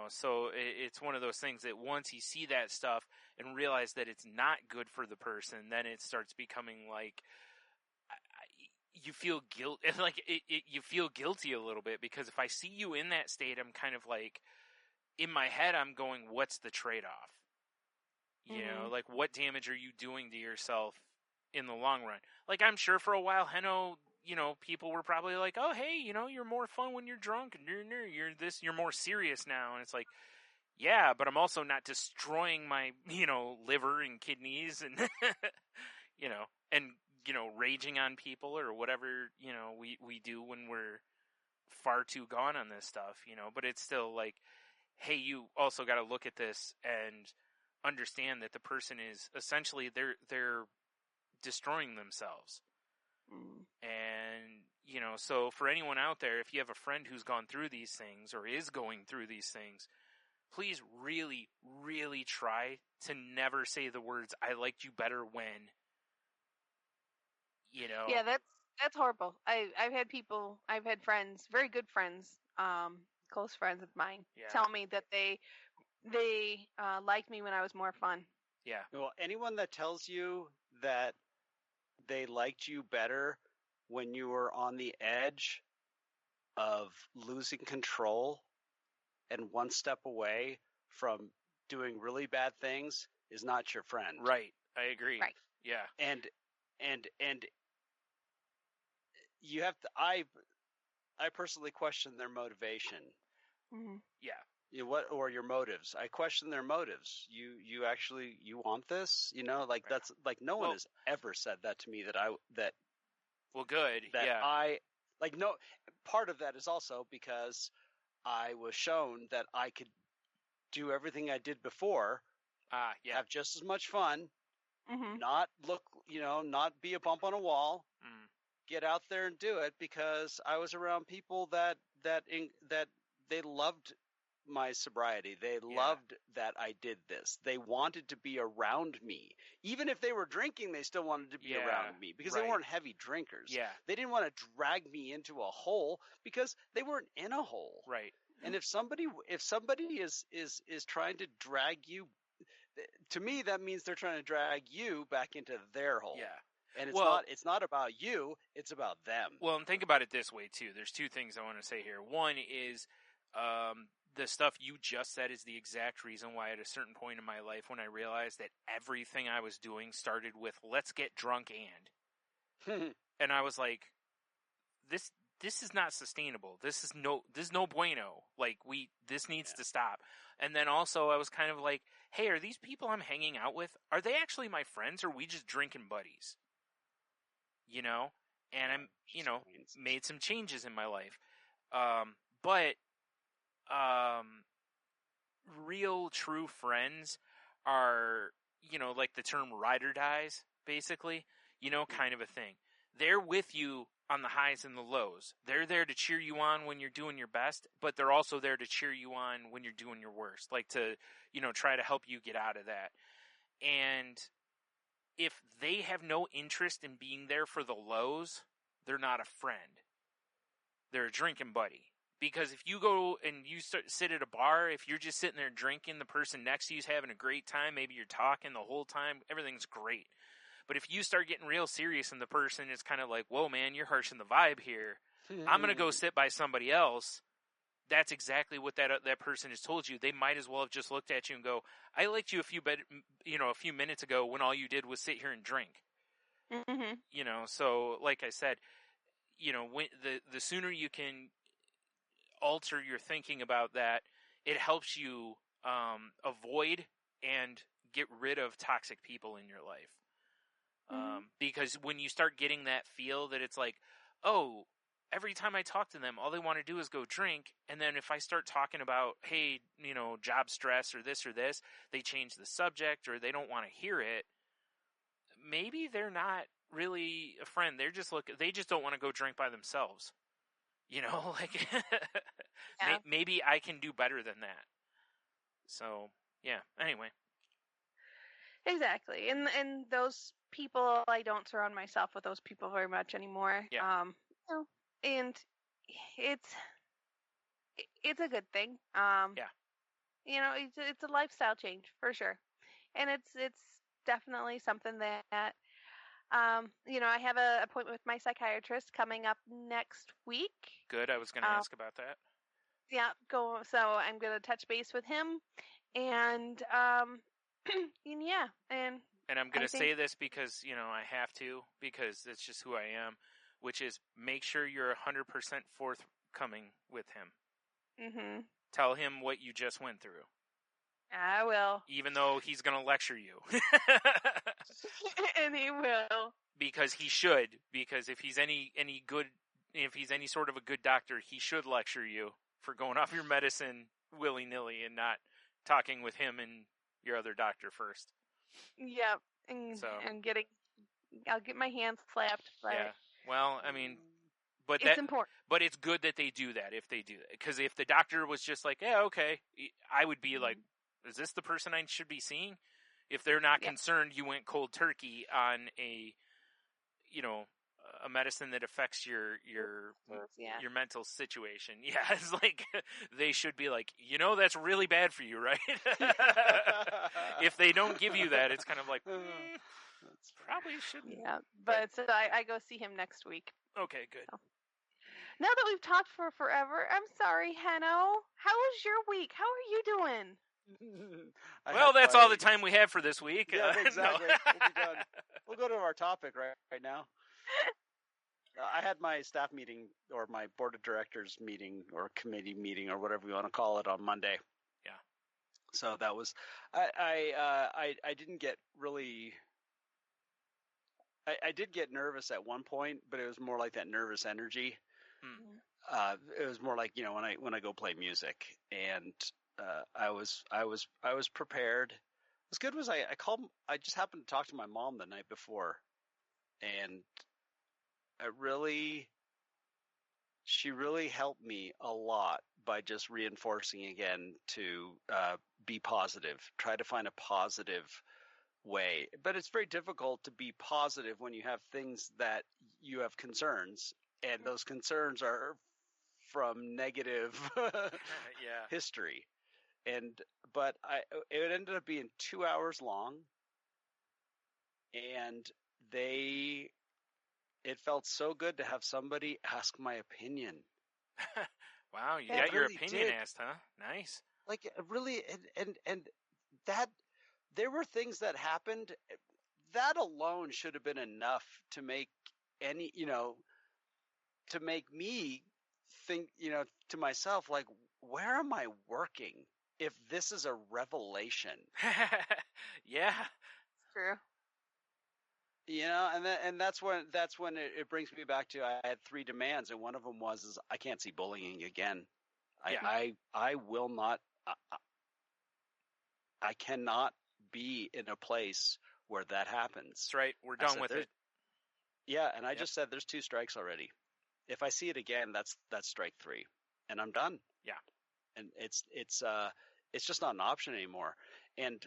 So it's one of those things that once you see that stuff and realize that it's not good for the person, then it starts becoming like, you feel guilt, like you feel guilty a little bit, because if I see you in that state, I'm kind of like, in my head, I'm going, what's the trade-off? You know, like, what damage are you doing to yourself in the long run? Like, I'm sure for a while, Henno, people were probably like, oh, hey, you're more fun when you're drunk, and you're more serious now. And it's like, yeah, but I'm also not destroying my, liver and kidneys and, raging on people or whatever, we do when we're far too gone on this stuff, but it's still like, hey, you also got to look at this and understand that the person is essentially, they're destroying themselves. And, so for anyone out there, if you have a friend who's gone through these things or is going through these things, please really, really try to never say the words, I liked you better when, Yeah, that's horrible. I've had friends, very good friends, close friends of mine, tell me that they liked me when I was more fun. Yeah. Well, anyone that tells you that they liked you better when you were on the edge of losing control and one step away from doing really bad things is not your friend. Right. I agree. Right. Yeah. And you have to, I personally question their motivation. Mm-hmm. Yeah. Or your motives. I question their motives. You actually, you want this? Like, that's like, no one has ever said that to me well, good. That yeah. no, part of that is also because I was shown that I could do everything I did before, have just as much fun, not look, not be a bump on a wall, get out there and do it, because I was around people that they loved my sobriety. They loved that I did this. They wanted to be around me. Even if they were drinking, they still wanted to be around me, because they weren't heavy drinkers. Yeah. They didn't want to drag me into a hole because they weren't in a hole. Right. And if somebody is trying to drag you, to me, that means they're trying to drag you back into their hole. Yeah. And it's not about you, it's about them. Well, and think about it this way too. There's two things I want to say here. One is, the stuff you just said is the exact reason why at a certain point in my life, when I realized that everything I was doing started with, let's get drunk and I was like, this is not sustainable. This is no bueno. Like, this needs to stop. And then also I was kind of like, hey, are these people I'm hanging out with, are they actually my friends, or are we just drinking buddies? And I'm, made some changes in my life. But real true friends are, like the term ride or dies, basically, kind of a thing. They're with you on the highs and the lows. They're there to cheer you on when you're doing your best, but they're also there to cheer you on when you're doing your worst, like to, try to help you get out of that. And if they have no interest in being there for the lows, they're not a friend. They're a drinking buddy. Because if you go and you sit at a bar, if you're just sitting there drinking, the person next to you is having a great time, maybe you're talking the whole time, everything's great. But if you start getting real serious and the person is kind of like, whoa, man, you're harshing the vibe here, I'm going to go sit by somebody else, that's exactly what that person has told you. They might as well have just looked at you and go, I liked you a few minutes ago when all you did was sit here and drink. So like I said, when the sooner you can alter your thinking about that, it helps you avoid and get rid of toxic people in your life. Because when you start getting that feel that it's like, oh, every time I talk to them, all they want to do is go drink. And then if I start talking about, hey, job stress or this, they change the subject or they don't want to hear it. Maybe they're not really a friend. They just don't want to go drink by themselves. Maybe I can do better than that. So, yeah. Anyway. Exactly. And those people, I don't surround myself with those people very much anymore. Yeah. You know, and it's a good thing. Yeah. You know, it's a lifestyle change for sure, and it's definitely something that you know, I have an appointment with my psychiatrist coming up next week. Good. I was going to ask about that. Yeah, so I'm gonna touch base with him, and and yeah, and I'm going I to think- say this because, you know, I have to, because it's just who I am, which is make sure you're 100% forthcoming with him. Mm-hmm. Tell him what you just went through. I will. Even though he's going to lecture you. And he will. Because he should. Because if he's any good, if he's any sort of a good doctor, he should lecture you for going off your medicine willy-nilly and not talking with him and your other doctor first. Yep. And I'll get my hands slapped. But Yeah. Well, I mean, but it's important. But it's good that they do that if they do that. Because if the doctor was just like, yeah, okay, I would be like, is this the person I should be seeing? If they're not concerned you went cold turkey on a, you know, a medicine that affects your mental situation. Yeah, it's like they should be like, you know, that's really bad for you, right? If they don't give you that, it's kind of like, probably shouldn't. Yeah, but so I go see him next week. Okay, good. So. Now that we've talked for forever, I'm sorry, Hanno. How was your week? How are you doing? Well, that's all the time we have for this week. Yeah, exactly. No. We'll be done. We'll go to our topic right now. I had my staff meeting, or my board of directors meeting, or committee meeting, or whatever you want to call it, on Monday. Yeah. So that was, I didn't get really. I did get nervous at one point, but it was more like that nervous energy. It was more like, you know, when I go play music, and I was prepared. As good as I called. I just happened to talk to my mom the night before, and she really helped me a lot by just reinforcing again to be positive. Try to find a positive way. But it's very difficult to be positive when you have things that you have concerns, and those concerns are from negative history. But it ended up being 2 hours long, and it felt so good to have somebody ask my opinion. Wow, you Yeah, got your really opinion did. asked, huh? Nice. Like, really, and that there were things that happened that alone should have been enough to make to make me think, to myself, like, where am I working if this is a revelation? Yeah. True. And that's when it brings me back to, I had 3 demands, and one of them was I can't see bullying again. I will not. I cannot be in a place where that happens. That's right. We're done with it. Yeah, and I just said there's 2 strikes already. If I see it again, that's strike 3, and I'm done. Yeah. And it's just not an option anymore. And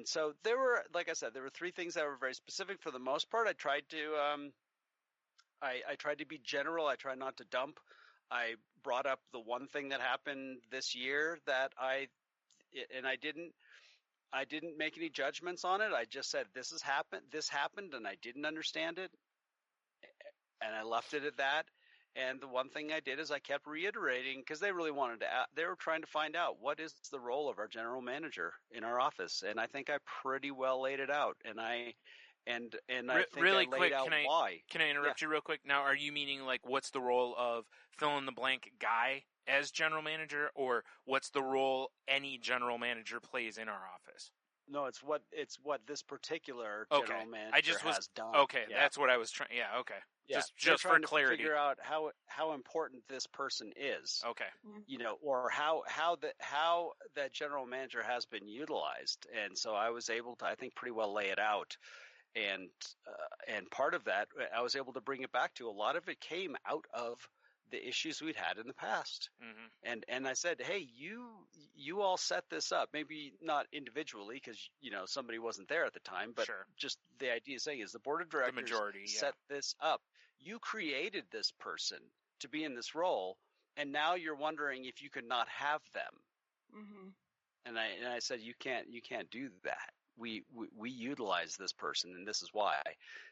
so there were, like I said, there were 3 things that were very specific. For the most part, I tried to I tried to be general. I tried not to dump. I brought up the one thing that happened this year that I didn't make any judgments on it. I just said this happened, and I didn't understand it, and I left it at that. And the one thing I did is I kept reiterating, because they really wanted to. They were trying to find out what is the role of our general manager in our office, and I think I pretty well laid it out. And I think really I laid quick, out why. Can I interrupt you real quick? Now, are you meaning like what's the role of fill in the blank guy as general manager, or what's the role any general manager plays in our office? No, it's what this particular general manager has done. Okay, that's what I was trying. Yeah, okay. Yeah, just for clarity, to figure out how important this person is. Okay. Or how that general manager has been utilized, and so I was able to, I think, pretty well lay it out, and part of that I was able to bring it back to. A lot of it came out of the issues we'd had in the past. Mm-hmm. And I said, hey, you all set this up. Maybe not individually because, somebody wasn't there at the time, but Sure. just the idea saying is the board of directors majority, set this up. You created this person to be in this role, and now you're wondering if you could not have them. Mm-hmm. And I said, you can't do that. We utilize this person, and this is why.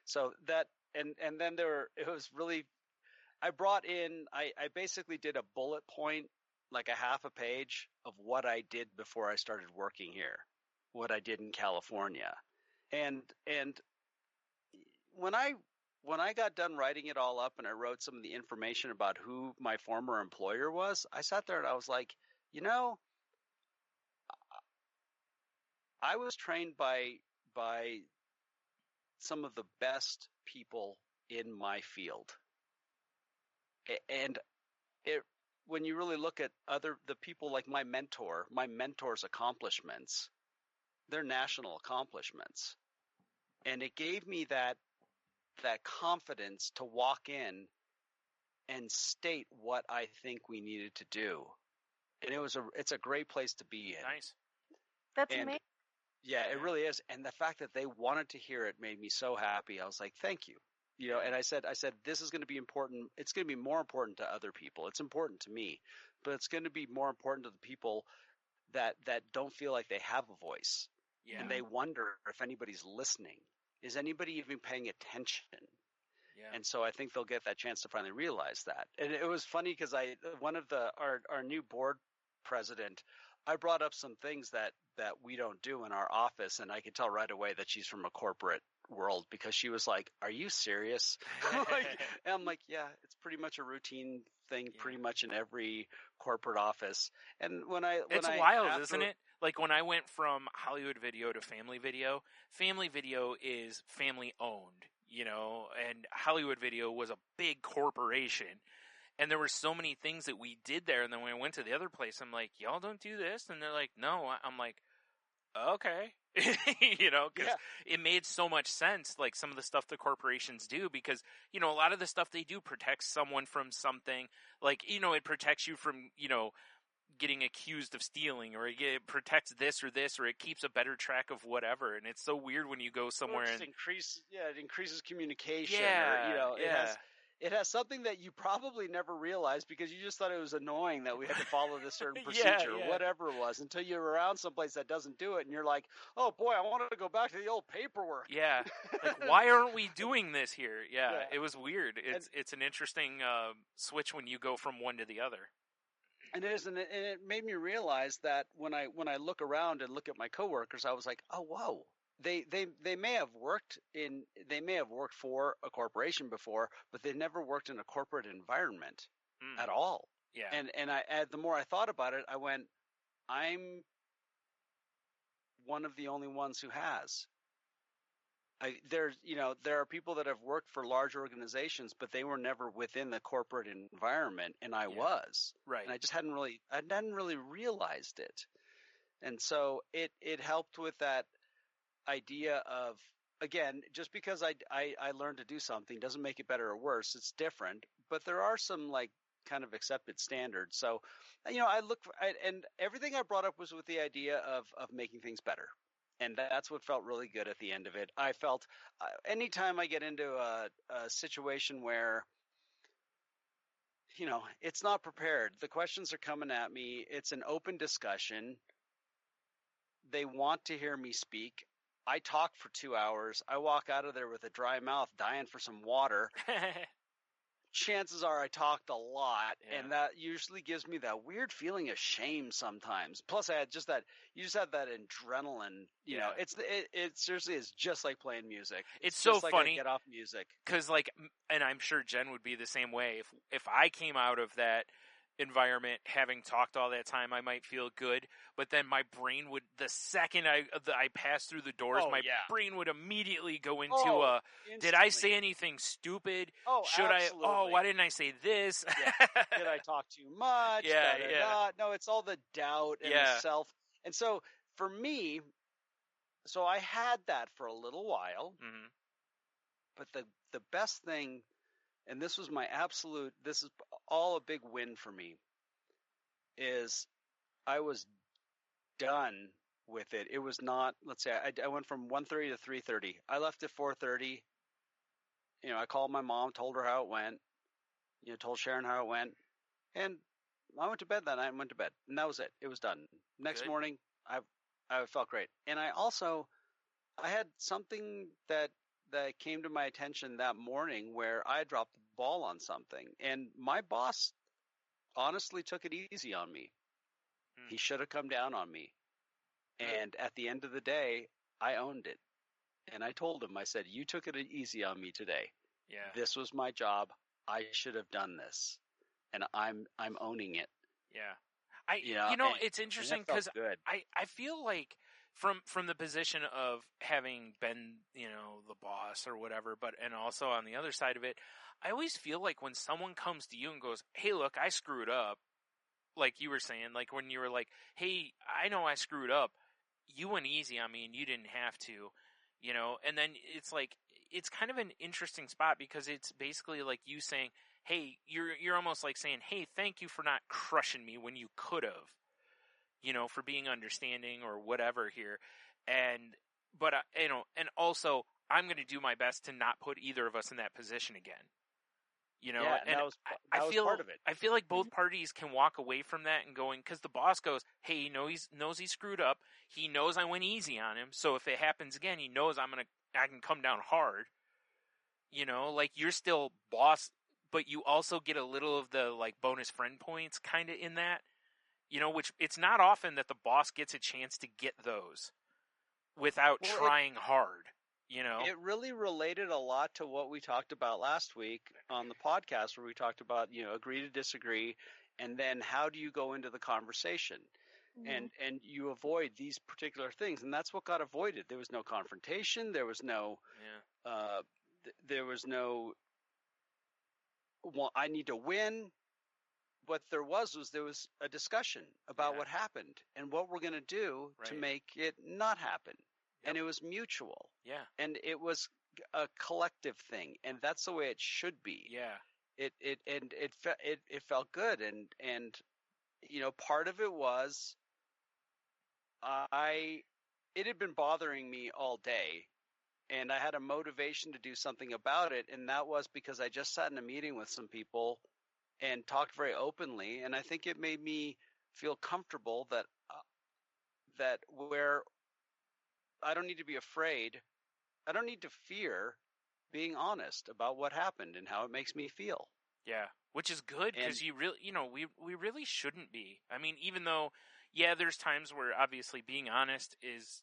So that, and then it was really, I brought in, I basically did a bullet point, like a half a page of what I did before I started working here, what I did in California. And when I got done writing it all up and I wrote some of the information about who my former employer was, I sat there and I was like, I was trained by some of the best people in my field. And when you really look at the people like my mentor's accomplishments, they're national accomplishments. And it gave me that confidence to walk in and state what I think we needed to do. And it's a great place to be in. Nice. That's amazing. Yeah, it really is. And the fact that they wanted to hear it made me so happy. I was like, thank you. And I said, this is going to be important. It's going to be more important to other people. It's important to me, but it's going to be more important to the people that don't feel like they have a voice. Yeah. And they wonder if anybody's listening. Is anybody even paying attention? Yeah. And so I think they'll get that chance to finally realize that. And it was funny because one of our new board president, I brought up some things that we don't do in our office, and I could tell right away that she's from a corporate world because she was like, "Are you serious?" And I'm like, "Yeah, it's pretty much a routine thing, pretty much in every corporate office." And it's wild, isn't it? Like when I went from Hollywood Video to Family Video is family owned, and Hollywood Video was a big corporation. And there were so many things that we did there. And then when I went to the other place, I'm like, y'all don't do this. And they're like, no. I'm like, okay. Because it made so much sense, like some of the stuff the corporations do, because, a lot of the stuff they do protects someone from something. Like, it protects you from, getting accused of stealing, or it protects this, or it keeps a better track of whatever. And it's so weird when you go somewhere it increases communication. Yeah, It has something that you probably never realized because you just thought it was annoying that we had to follow this certain procedure, whatever it was, until you're around someplace that doesn't do it, and you're like, oh boy, I wanted to go back to the old paperwork. Yeah, like why aren't we doing this here? Yeah. It was weird. It's an interesting switch when you go from one to the other. And it made me realize that when I look around and look at my coworkers, I was like, oh whoa. They may have worked for a corporation before, but they never worked in a corporate environment at all. Yeah. And the more I thought about it, I went, I'm one of the only ones who has. There are people that have worked for large organizations, but they were never within the corporate environment, and I was. Right. And I just hadn't really realized it. And so it helped with that idea of, again, just because I learned to do something doesn't make it better or worse. It's different, but there are some like kind of accepted standards. So, and everything I brought up was with the idea of making things better. And that's what felt really good at the end of it. I felt anytime I get into a situation where, it's not prepared, the questions are coming at me, it's an open discussion, they want to hear me speak. I talk for 2 hours. I walk out of there with a dry mouth, dying for some water. Chances are I talked a lot, and that usually gives me that weird feeling of shame sometimes. Plus, I had you just have that adrenaline. It seriously is just like playing music. It's so just like funny. I get off music because, and I'm sure Jen would be the same way. If I came out of that environment having talked all that time, I might feel good, but then my brain would, the second I passed through the doors, brain would immediately go into did I say anything stupid? Should absolutely. why didn't I say this? Did I talk too much? No, it's all the doubt and the self. And so for me, I had that for a little while, but the best thing, and this was this is all a big win for me. Is I was done with it. It was not. Let's say I went from 1:30 to 3:30. I left at 4:30. I called my mom, told her how it went. Told Sharon how it went, and I went to bed that night and went to bed, and that was it. It was done. Next Good. morning, I felt great, and I had something that came to my attention that morning where I dropped the ball on something, and my boss honestly took it easy on me. He should have come down on me, and at the end of the day, I owned it, and I told him, I said, "You took it easy on me today. Yeah. This was my job. I should have done this, and I'm owning it." Yeah. It's interesting and that felt because good. I feel like from the position of having been, the boss or whatever, and also on the other side of it, I always feel like when someone comes to you and goes, "Hey, look, I screwed up," like you were saying, like when you were like, "Hey, I know I screwed up. You went easy on me and you didn't have to," and then it's like, it's kind of an interesting spot because it's basically like you saying, "Hey," you're almost like saying, "Hey, thank you for not crushing me when you could have, for being understanding or whatever here." But and also I'm going to do my best to not put either of us in that position again. Yeah, and that was I feel part of it. I feel like both parties can walk away from that and going, because the boss goes, "Hey, he knows he screwed up. He knows I went easy on him. So if it happens again, he knows I can come down hard." Like you're still boss, but you also get a little of the like bonus friend points kind of in that, which it's not often that the boss gets a chance to get those without trying hard. It really related a lot to what we talked about last week on the podcast, where we talked about, agree to disagree, and then how do you go into the conversation, and you avoid these particular things, and that's what got avoided. There was no confrontation. There was no, well, I need to win. What there was a discussion about what happened and what we're going to do to make it not happen. And it was mutual. Yeah. And it was a collective thing, and that's the way it should be. Yeah. It felt good, and part of it was it had been bothering me all day, and I had a motivation to do something about it, and that was because I just sat in a meeting with some people and talked very openly, and I think it made me feel comfortable that where I don't need to be afraid. I don't need to fear being honest about what happened and how it makes me feel. Yeah, which is good because you really, we really shouldn't be. I mean, even though, there's times where obviously being honest is,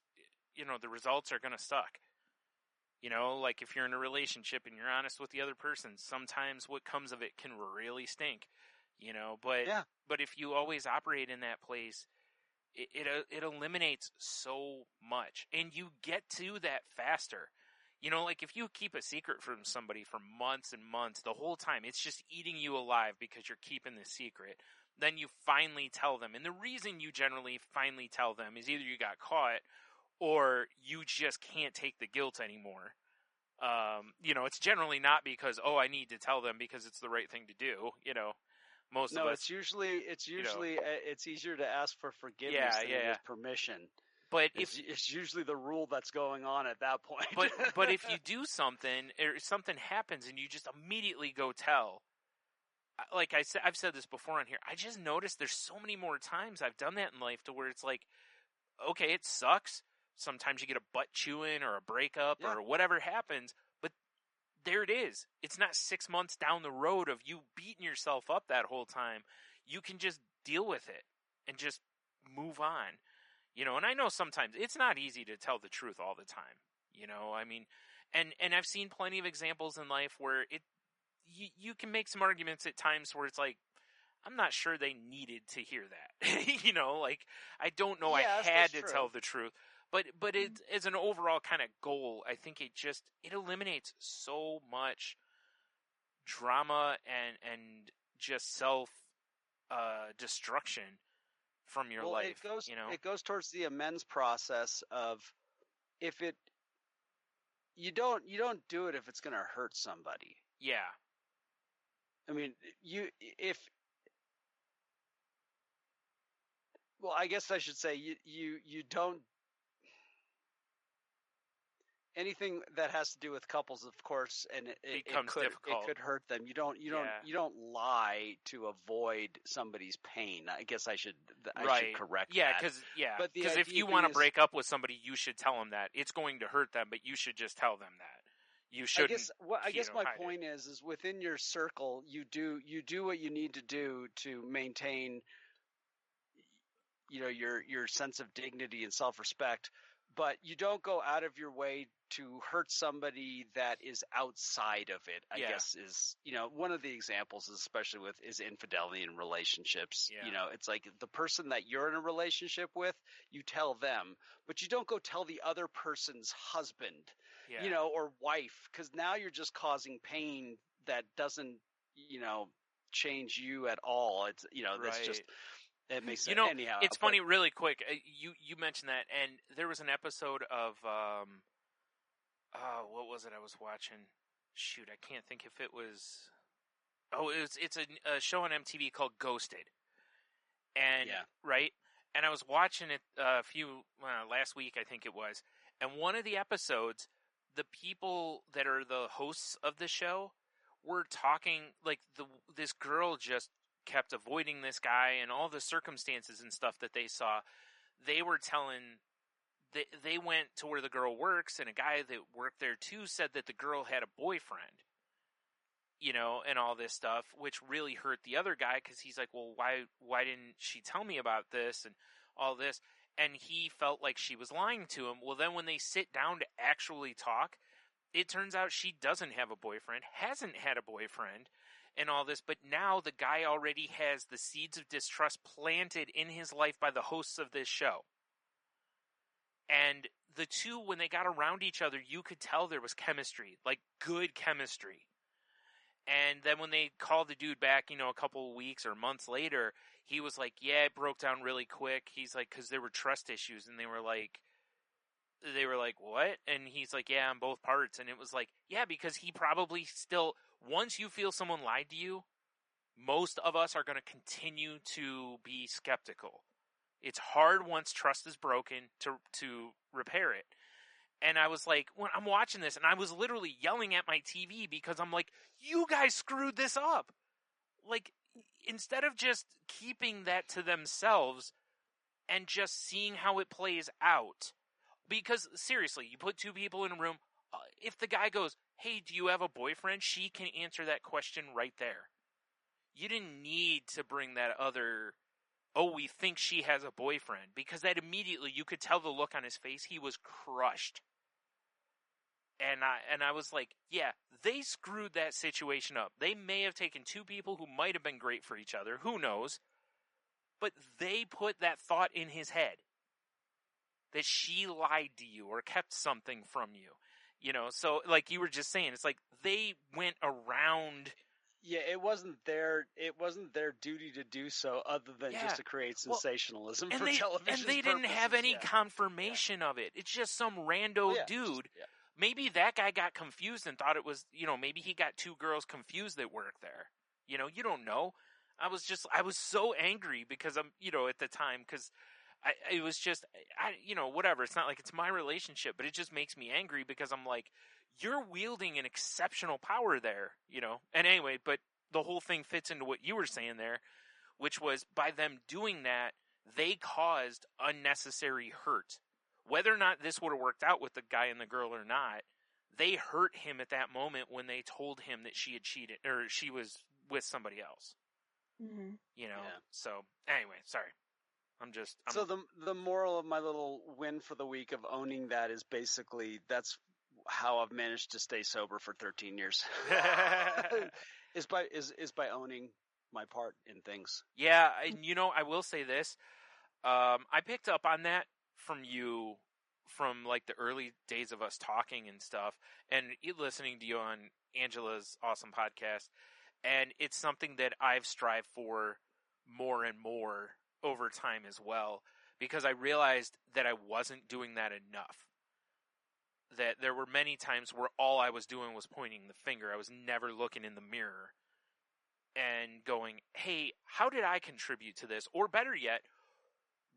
the results are going to suck. Like if you're in a relationship and you're honest with the other person, sometimes what comes of it can really stink. But if you always operate in that place, it eliminates so much, and you get to that faster. Like if you keep a secret from somebody for months and months, the whole time it's just eating you alive because you're keeping the secret. Then you finally tell them, and the reason you generally finally tell them is either you got caught or you just can't take the guilt anymore. It's generally not because, I need to tell them because it's the right thing to do. Most of us. It's usually it's easier to ask for forgiveness than it is permission. But it's usually the rule that's going on at that point. but if you do something or something happens and you just immediately go tell, like I've said this before on here, I just noticed there's so many more times I've done that in life to where it's like, okay, it sucks. Sometimes you get a butt chewing or a breakup or whatever happens, but there it is. It's not 6 months down the road of you beating yourself up that whole time. You can just deal with it and just move on. And I know sometimes it's not easy to tell the truth all the time. I mean, and I've seen plenty of examples in life where you can make some arguments at times where it's like, I'm not sure they needed to hear that. Like I don't know I had to tell the truth. But it as an overall kind of goal, I think it eliminates so much drama and just self destruction from your life. It goes towards the amends process of you don't do it if it's going to hurt somebody. Yeah. I mean, well, I guess I should say you don't, anything that has to do with couples, of course, and it Becomes difficult. It could hurt them. You don't lie to avoid somebody's pain. I guess I should correct that. But the if idea you being want to is- break up with somebody, you should tell them that it's going to hurt them, but you should just tell them that. You shouldn't. I guess my hide it. point is within your circle, you do what you need to do to maintain, your sense of dignity and self-respect, but you don't go out of your way to hurt somebody that is outside of it. I guess is, one of the examples, especially is infidelity in relationships. Yeah. It's like the person that you're in a relationship with, you tell them, but you don't go tell the other person's husband, or wife, because now you're just causing pain that doesn't, change you at all. It's, that's just, it makes sense. Anyhow, it's funny, really quick. You mentioned that, and there was an episode of what was it I was watching? Shoot, I can't think if it was. Oh, it's a show on MTV called Ghosted, and right. And I was watching it last week, I think it was. And one of the episodes, the people that are the hosts of the show were talking like this girl just kept avoiding this guy and all the circumstances and stuff that they saw. They were telling, they went to where the girl works, and a guy that worked there too said that the girl had a boyfriend, and all this stuff, which really hurt the other guy because he's like, well, why didn't she tell me about this and all this? And he felt like she was lying to him. Well, then when they sit down to actually talk, it turns out she doesn't have a boyfriend, hasn't had a boyfriend, and all this, but now the guy already has the seeds of distrust planted in his life by the hosts of this show. And the two, when they got around each other, you could tell there was chemistry, like good chemistry. And then when they called the dude back, a couple of weeks or months later, he was like, yeah, it broke down really quick. He's like, because there were trust issues, and they were like, what? And he's like, yeah, on both parts. And it was like, yeah, because he probably still, once you feel someone lied to you, most of us are going to continue to be skeptical. It's hard once trust is broken to repair it. And I was like, when I'm watching this, and I was literally yelling at my TV because I'm like, you guys screwed this up. Like, instead of just keeping that to themselves and just seeing how it plays out. Because, seriously, you put two people in a room, if the guy goes, hey, do you have a boyfriend? She can answer that question right there. You didn't need to bring that other, oh, we think she has a boyfriend. Because that immediately, you could tell the look on his face, he was crushed. And I was like, yeah, they screwed that situation up. They may have taken two people who might have been great for each other, who knows, but they put that thought in his head that she lied to you or kept something from you. So like you were just saying, it's like they went around. Yeah, it wasn't their duty to do so, other than just to create sensationalism for television. And they didn't have any confirmation of it. It's just some rando dude. Maybe that guy got confused and thought it was, maybe he got two girls confused that worked there. You don't know. I was so angry because I'm, at the time, because it was just, whatever. It's not like it's my relationship, but it just makes me angry because I'm like, you're wielding an exceptional power there, And anyway, but the whole thing fits into what you were saying there, which was by them doing that, they caused unnecessary hurt. Whether or not this would have worked out with the guy and the girl or not, they hurt him at that moment when they told him that she had cheated or she was with somebody else. Mm-hmm. So anyway, sorry. So the moral of my little win for the week of owning that is basically that's how I've managed to stay sober for 13 years. is by owning my part in things. Yeah, and I will say this. I picked up on that from you from like the early days of us talking and stuff, and listening to you on Angela's awesome podcast. And it's something that I've strived for more and more over time as well, because I realized that I wasn't doing that enough. That there were many times where all I was doing was pointing the finger. I was never looking in the mirror and going, hey, how did I contribute to this? Or better yet,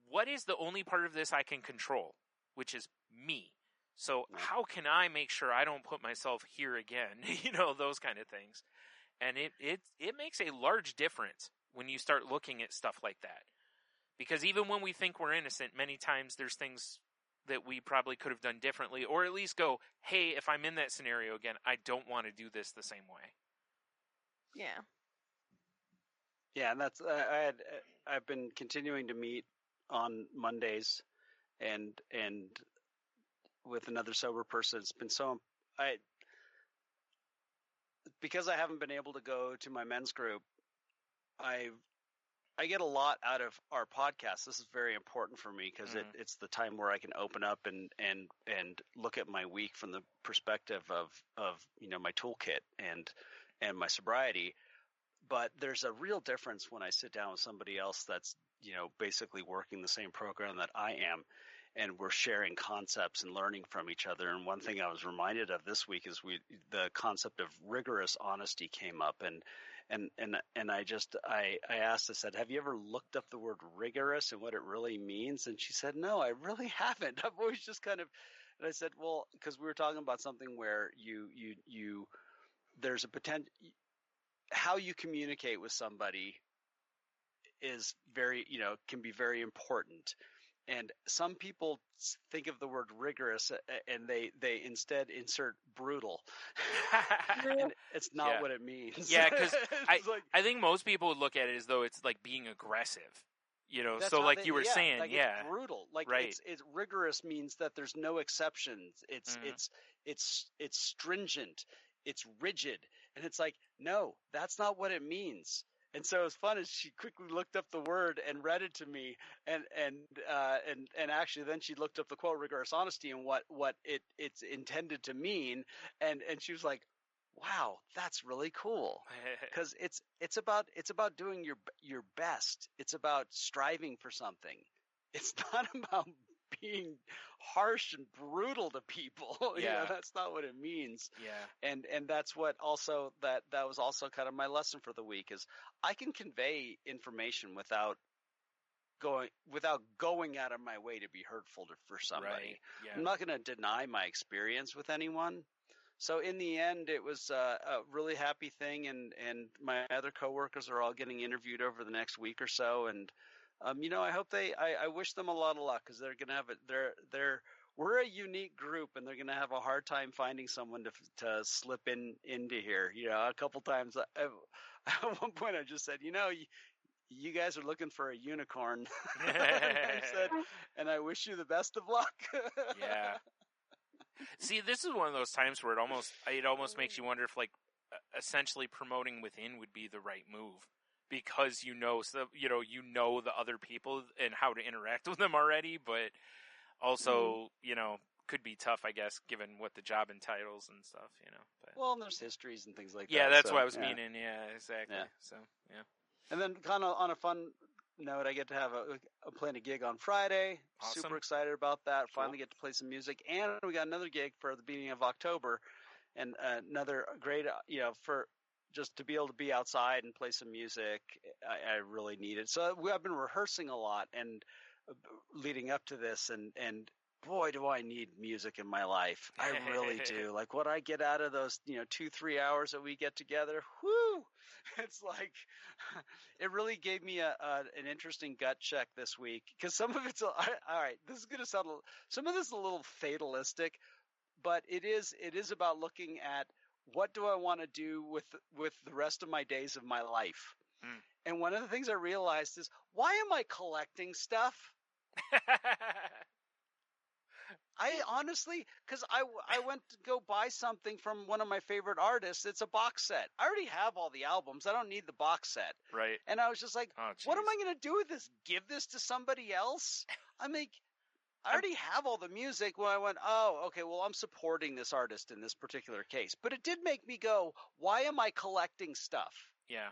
what is the only part of this I can control, which is me? So how can I make sure I don't put myself here again? Those kind of things. And it makes a large difference when you start looking at stuff like that. Because even when we think we're innocent, many times there's things that we probably could have done differently, or at least go, hey, if I'm in that scenario again, I don't want to do this the same way. Yeah. Yeah, and that's I've been continuing to meet on Mondays, and with another sober person. It's been because I haven't been able to go to my men's group. I get a lot out of our podcast. This is very important for me because it's the time where I can open up and look at my week from the perspective of my toolkit and my sobriety. But there's a real difference when I sit down with somebody else that's basically working the same program that I am, and we're sharing concepts and learning from each other. And one thing I was reminded of this week is the concept of rigorous honesty came up, and I asked, I said, have you ever looked up the word rigorous and what it really means? And she said, no, I really haven't. I've always just kind of, and I said, well, because we were talking about something where there's a potential, how you communicate with somebody is very, can be very important. And some people think of the word rigorous and they instead insert brutal. And it's not what it means. Yeah, because I think most people would look at it as though it's like being aggressive. So like you were saying, like yeah. It's brutal. Like right. It's rigorous means that there's no exceptions. It's stringent. It's rigid. And it's like, no, that's not what it means. And so it was fun as she quickly looked up the word and read it to me, and actually then she looked up the quote rigorous honesty and what it's intended to mean, and she was like, wow, that's really cool, because it's about doing your best. It's about striving for something. It's not about being harsh and brutal to people. Yeah. That's not what it means. Yeah. And that's what also that was also kind of my lesson for the week is I can convey information without going out of my way to be hurtful for somebody. Right. Yeah. I'm not going to deny my experience with anyone. So in the end, it was a really happy thing, and my other coworkers are all getting interviewed over the next week or so, and I hope I wish them a lot of luck, because they're going to have we're a unique group, and they're going to have a hard time finding someone to slip into here. A couple times at one point I just said, you guys are looking for a unicorn. I said, and I wish you the best of luck. Yeah. See, this is one of those times where it almost makes you wonder if essentially promoting within would be the right move. Because you know the other people and how to interact with them already, but also could be tough, I guess, given what the job entitles and stuff. But. Well, and there's histories and things like that. Yeah, that's what I was meaning. Yeah, exactly. Yeah. So yeah. And then, kind of on a fun note, I get to have playing a gig on Friday. Awesome. Super excited about that. Cool. Finally get to play some music, and we got another gig for the beginning of October, and another great for. Just to be able to be outside and play some music, I really need it. So I've been rehearsing a lot and leading up to this, and boy, do I need music in my life. I really do. Like what I get out of those, 2-3 hours that we get together, whoo! It's like, it really gave me an interesting gut check this week, because some of it's, all right, this is going to sound, some of this is a little fatalistic, but it is about looking at, what do I want to do with the rest of my days of my life? Mm. And one of the things I realized is, why am I collecting stuff? I honestly, because I went to go buy something from one of my favorite artists. It's a box set. I already have all the albums. I don't need the box set. Right. And I was just like, oh, what am I going to do with this? Give this to somebody else? I already have all the music. When I went, oh, okay, well, I'm supporting this artist in this particular case. But it did make me go, why am I collecting stuff? Yeah.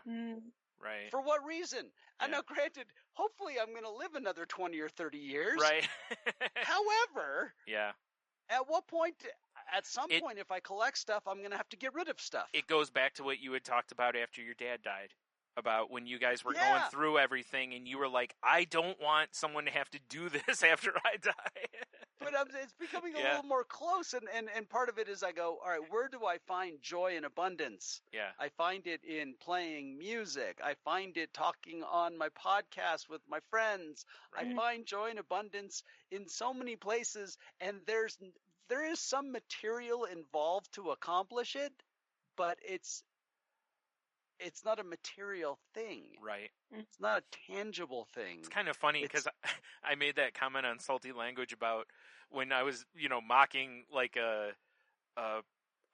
Right. For what reason? Yeah. And now, granted, hopefully I'm going to live another 20 or 30 years. Right. However, yeah. At some point, if I collect stuff, I'm going to have to get rid of stuff. It goes back to what you had talked about after your dad died. about when you guys were Yeah. going through everything, and you were like, I don't want someone to have to do this after I die. But it's becoming a Yeah. little more close, and part of it is I go, all right, where do I find joy and abundance? Yeah. I find it in playing music. I find it talking on my podcast with my friends. Right. I find joy and abundance in so many places, and there is some material involved to accomplish it, but it's not a material thing. Right. It's not a tangible thing. It's kind of funny because I made that comment on Salty Language about when I was, mocking like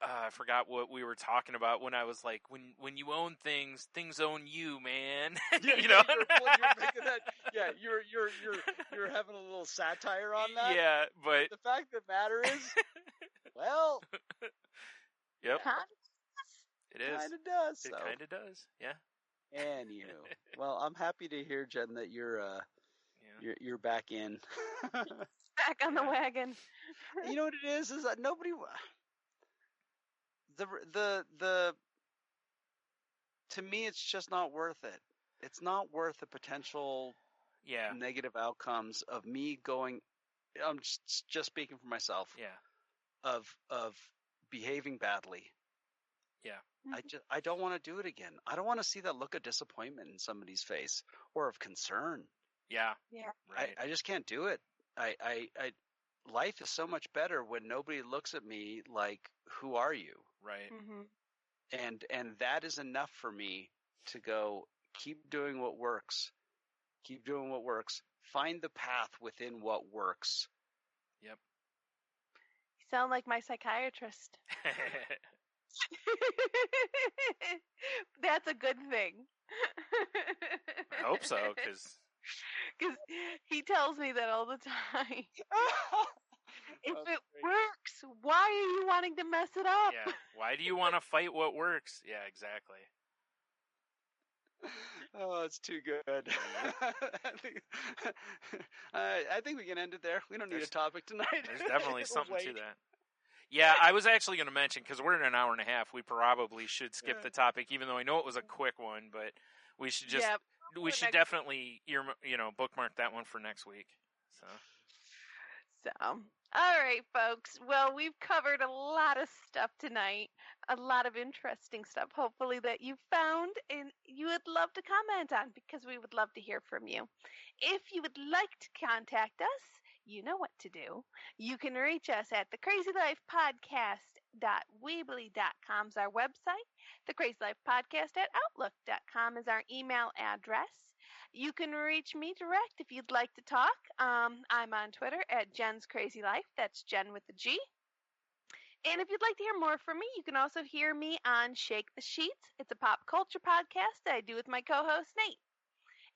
I forgot what we were talking about when I was like, when you own things own you, man. Yeah, you're making that. Yeah, you're having a little satire on that. Yeah, but The fact of the matter is, well, yep, Huh? it is. kind of does. It So, kind of does. Yeah. anywho, well, I'm happy to hear, Jen, that you're Yeah. you're back in. Back on the wagon. You know what it is that nobody. The to me, it's just not worth it. It's not worth the potential Yeah. negative outcomes of me going. I'm just speaking for myself. Yeah. Of behaving badly. Yeah. I don't want to do it again. I don't want to see that look of disappointment in somebody's face or of concern. Yeah. Yeah. Right. I just can't do it. Life is so much better when nobody looks at me like, who are you? Right. Mm-hmm. And that is enough for me to go, keep doing what works. Keep doing what works. Find the path within what works. Yep. You sound like my psychiatrist. That's a good thing. I hope so, because Because he tells me that all the time. If That's it great. works, why are you wanting to mess it up? yeah. Why do you want to fight what works? Yeah, exactly. Oh, it's too good. I think we can end it there. We don't need a There's- topic tonight. There's definitely It'll something to wait. that. Yeah, I was actually going to mention, because we're in an hour and a half, we probably should skip Yeah. the topic, even though I know it was a quick one, but we should just, Yeah, we should next- definitely, bookmark that one for next week. So, So, all right, folks. Well, we've covered a lot of stuff tonight, a lot of interesting stuff, hopefully, that you found and you would love to comment on because we would love to hear from you. If you would like to contact us, you know what to do. You can reach us at thecrazylifepodcast.weebly.com is our website. thecrazylifepodcast@outlook.com is our email address. You can reach me direct if you'd like to talk. I'm on Twitter at Jen's Crazy Life. That's Jen with the G. And if you'd like to hear more from me, you can also hear me on Shake the Sheets. It's a pop culture podcast that I do with my co-host Nate.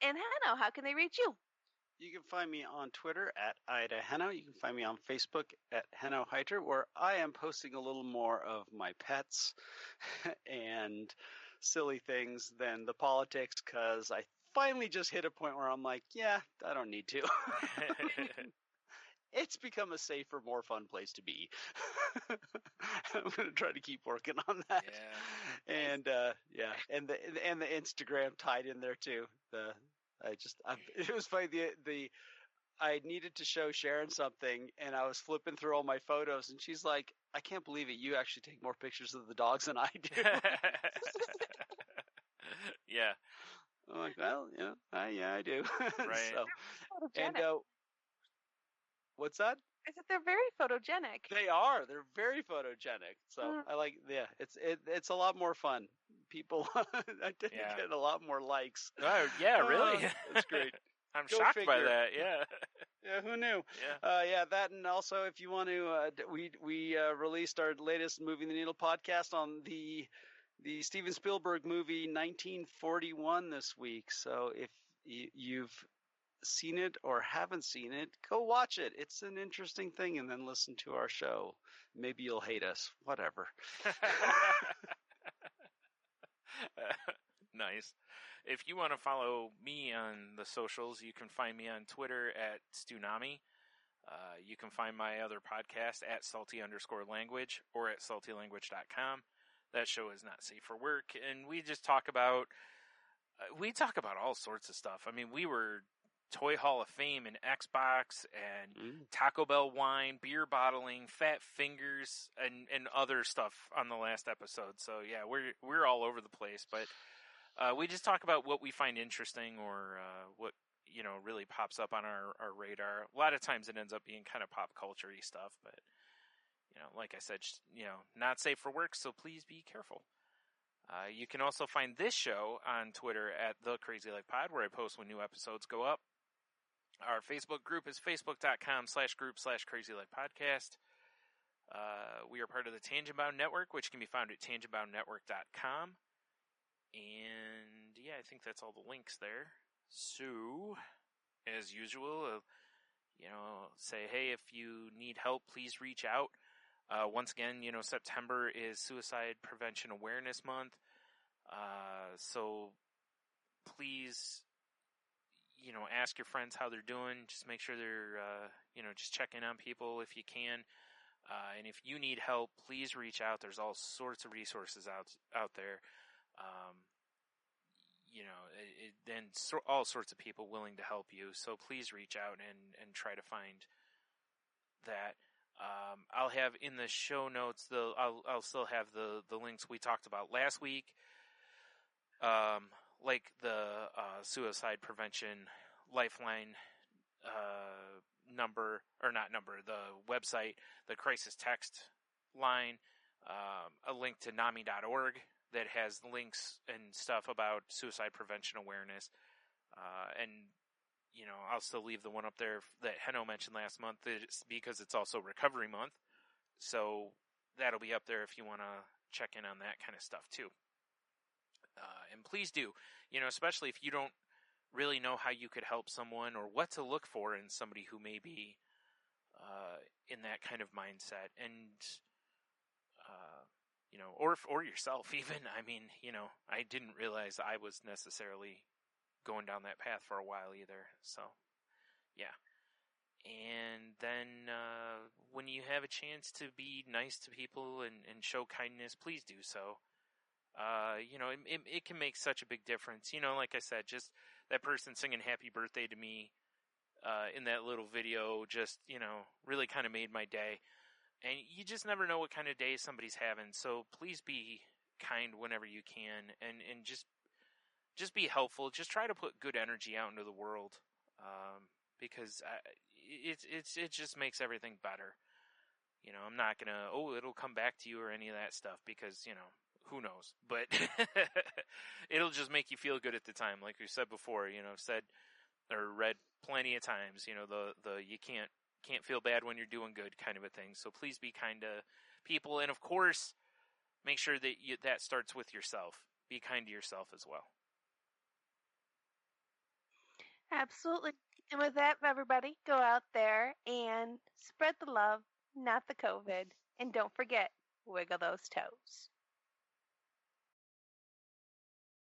And Hanno, how can they reach you? You can find me on Twitter at Ida Henno. You can find me on Facebook at Henno Heiter, where I am posting a little more of my pets and silly things than the politics, because I finally just hit a point where I'm like, yeah, I don't need to. It's become a safer, more fun place to be. I'm going to try to keep working on that. yeah. And and the Instagram tied in there too. It was funny. I needed to show Sharon something, and I was flipping through all my photos, and she's like, "I can't believe it. You actually take more pictures of the dogs than I do." Yeah, I'm like, "Well, yeah, I do." Right. So, and Photogenic. what's that? I said they're very photogenic. They are. They're very photogenic. So Mm. I like. Yeah, it's a lot more fun. People, I did Yeah. get a lot more likes. oh, yeah, really. That's great. I'm Go shocked by figure. that. Yeah, Yeah, who knew? yeah. Yeah, that, and also if you want to, we released our latest Moving the Needle podcast on the Steven Spielberg movie 1941 this week. So if you've seen it or haven't seen it, go watch it. It's an interesting thing, and then listen to our show. Maybe you'll hate us. Whatever. Nice. If you want to follow me on the socials, you can find me on Twitter at Stunami. You can find my other podcast at salty_language or at saltylanguage.com. That show is not safe for work, and we just talk about we talk about all sorts of stuff. I mean, we were Toy Hall of Fame and Xbox and Taco Bell wine, beer bottling, fat fingers, and other stuff on the last episode. So yeah, we're all over the place, but we just talk about what we find interesting or what really pops up on our radar. A lot of times it ends up being kind of pop culture-y stuff, but like I said, not safe for work, so please be careful. You can also find this show on Twitter at The Crazy Life Pod, where I post when new episodes go up. Our Facebook group is facebook.com/group/crazylifepodcast. We are part of the Tangent Bound Network, which can be found at tangentboundnetwork.com. And yeah, I think that's all the links there. So, as usual, say, hey, if you need help, please reach out. Once again, September is Suicide Prevention Awareness Month. So please, ask your friends how they're doing. Just make sure they're, just checking on people if you can. And if you need help, please reach out. There's all sorts of resources out there. All sorts of people willing to help you. So please reach out and try to find that. I'll have in the show notes I'll still have the links we talked about last week, like the suicide prevention lifeline the website, the crisis text line, a link to NAMI.org that has links and stuff about suicide prevention awareness, and I'll still leave the one up there that Heno mentioned last month because it's also Recovery Month. So that'll be up there if you want to check in on that kind of stuff too. And please do, especially if you don't really know how you could help someone or what to look for in somebody who may be in that kind of mindset, and or yourself even. I mean, I didn't realize I was necessarily going down that path for a while either. So, yeah. And then when you have a chance to be nice to people and show kindness, please do so. It can make such a big difference. Like I said, just that person singing happy birthday to me in that little video just, really kind of made my day. And you just never know what kind of day somebody's having. So please be kind whenever you can, and just be helpful. Just try to put good energy out into the world, because it just makes everything better. I'm not gonna it'll come back to you or any of that stuff, because who knows. But it'll just make you feel good at the time, like we said before. I've said or read plenty of times. The you can't feel bad when you're doing good kind of a thing. So please be kind to people, and of course, make sure that that starts with yourself. Be kind to yourself as well. Absolutely. And with that, everybody, go out there and spread the love, not the COVID. And don't forget, wiggle those toes.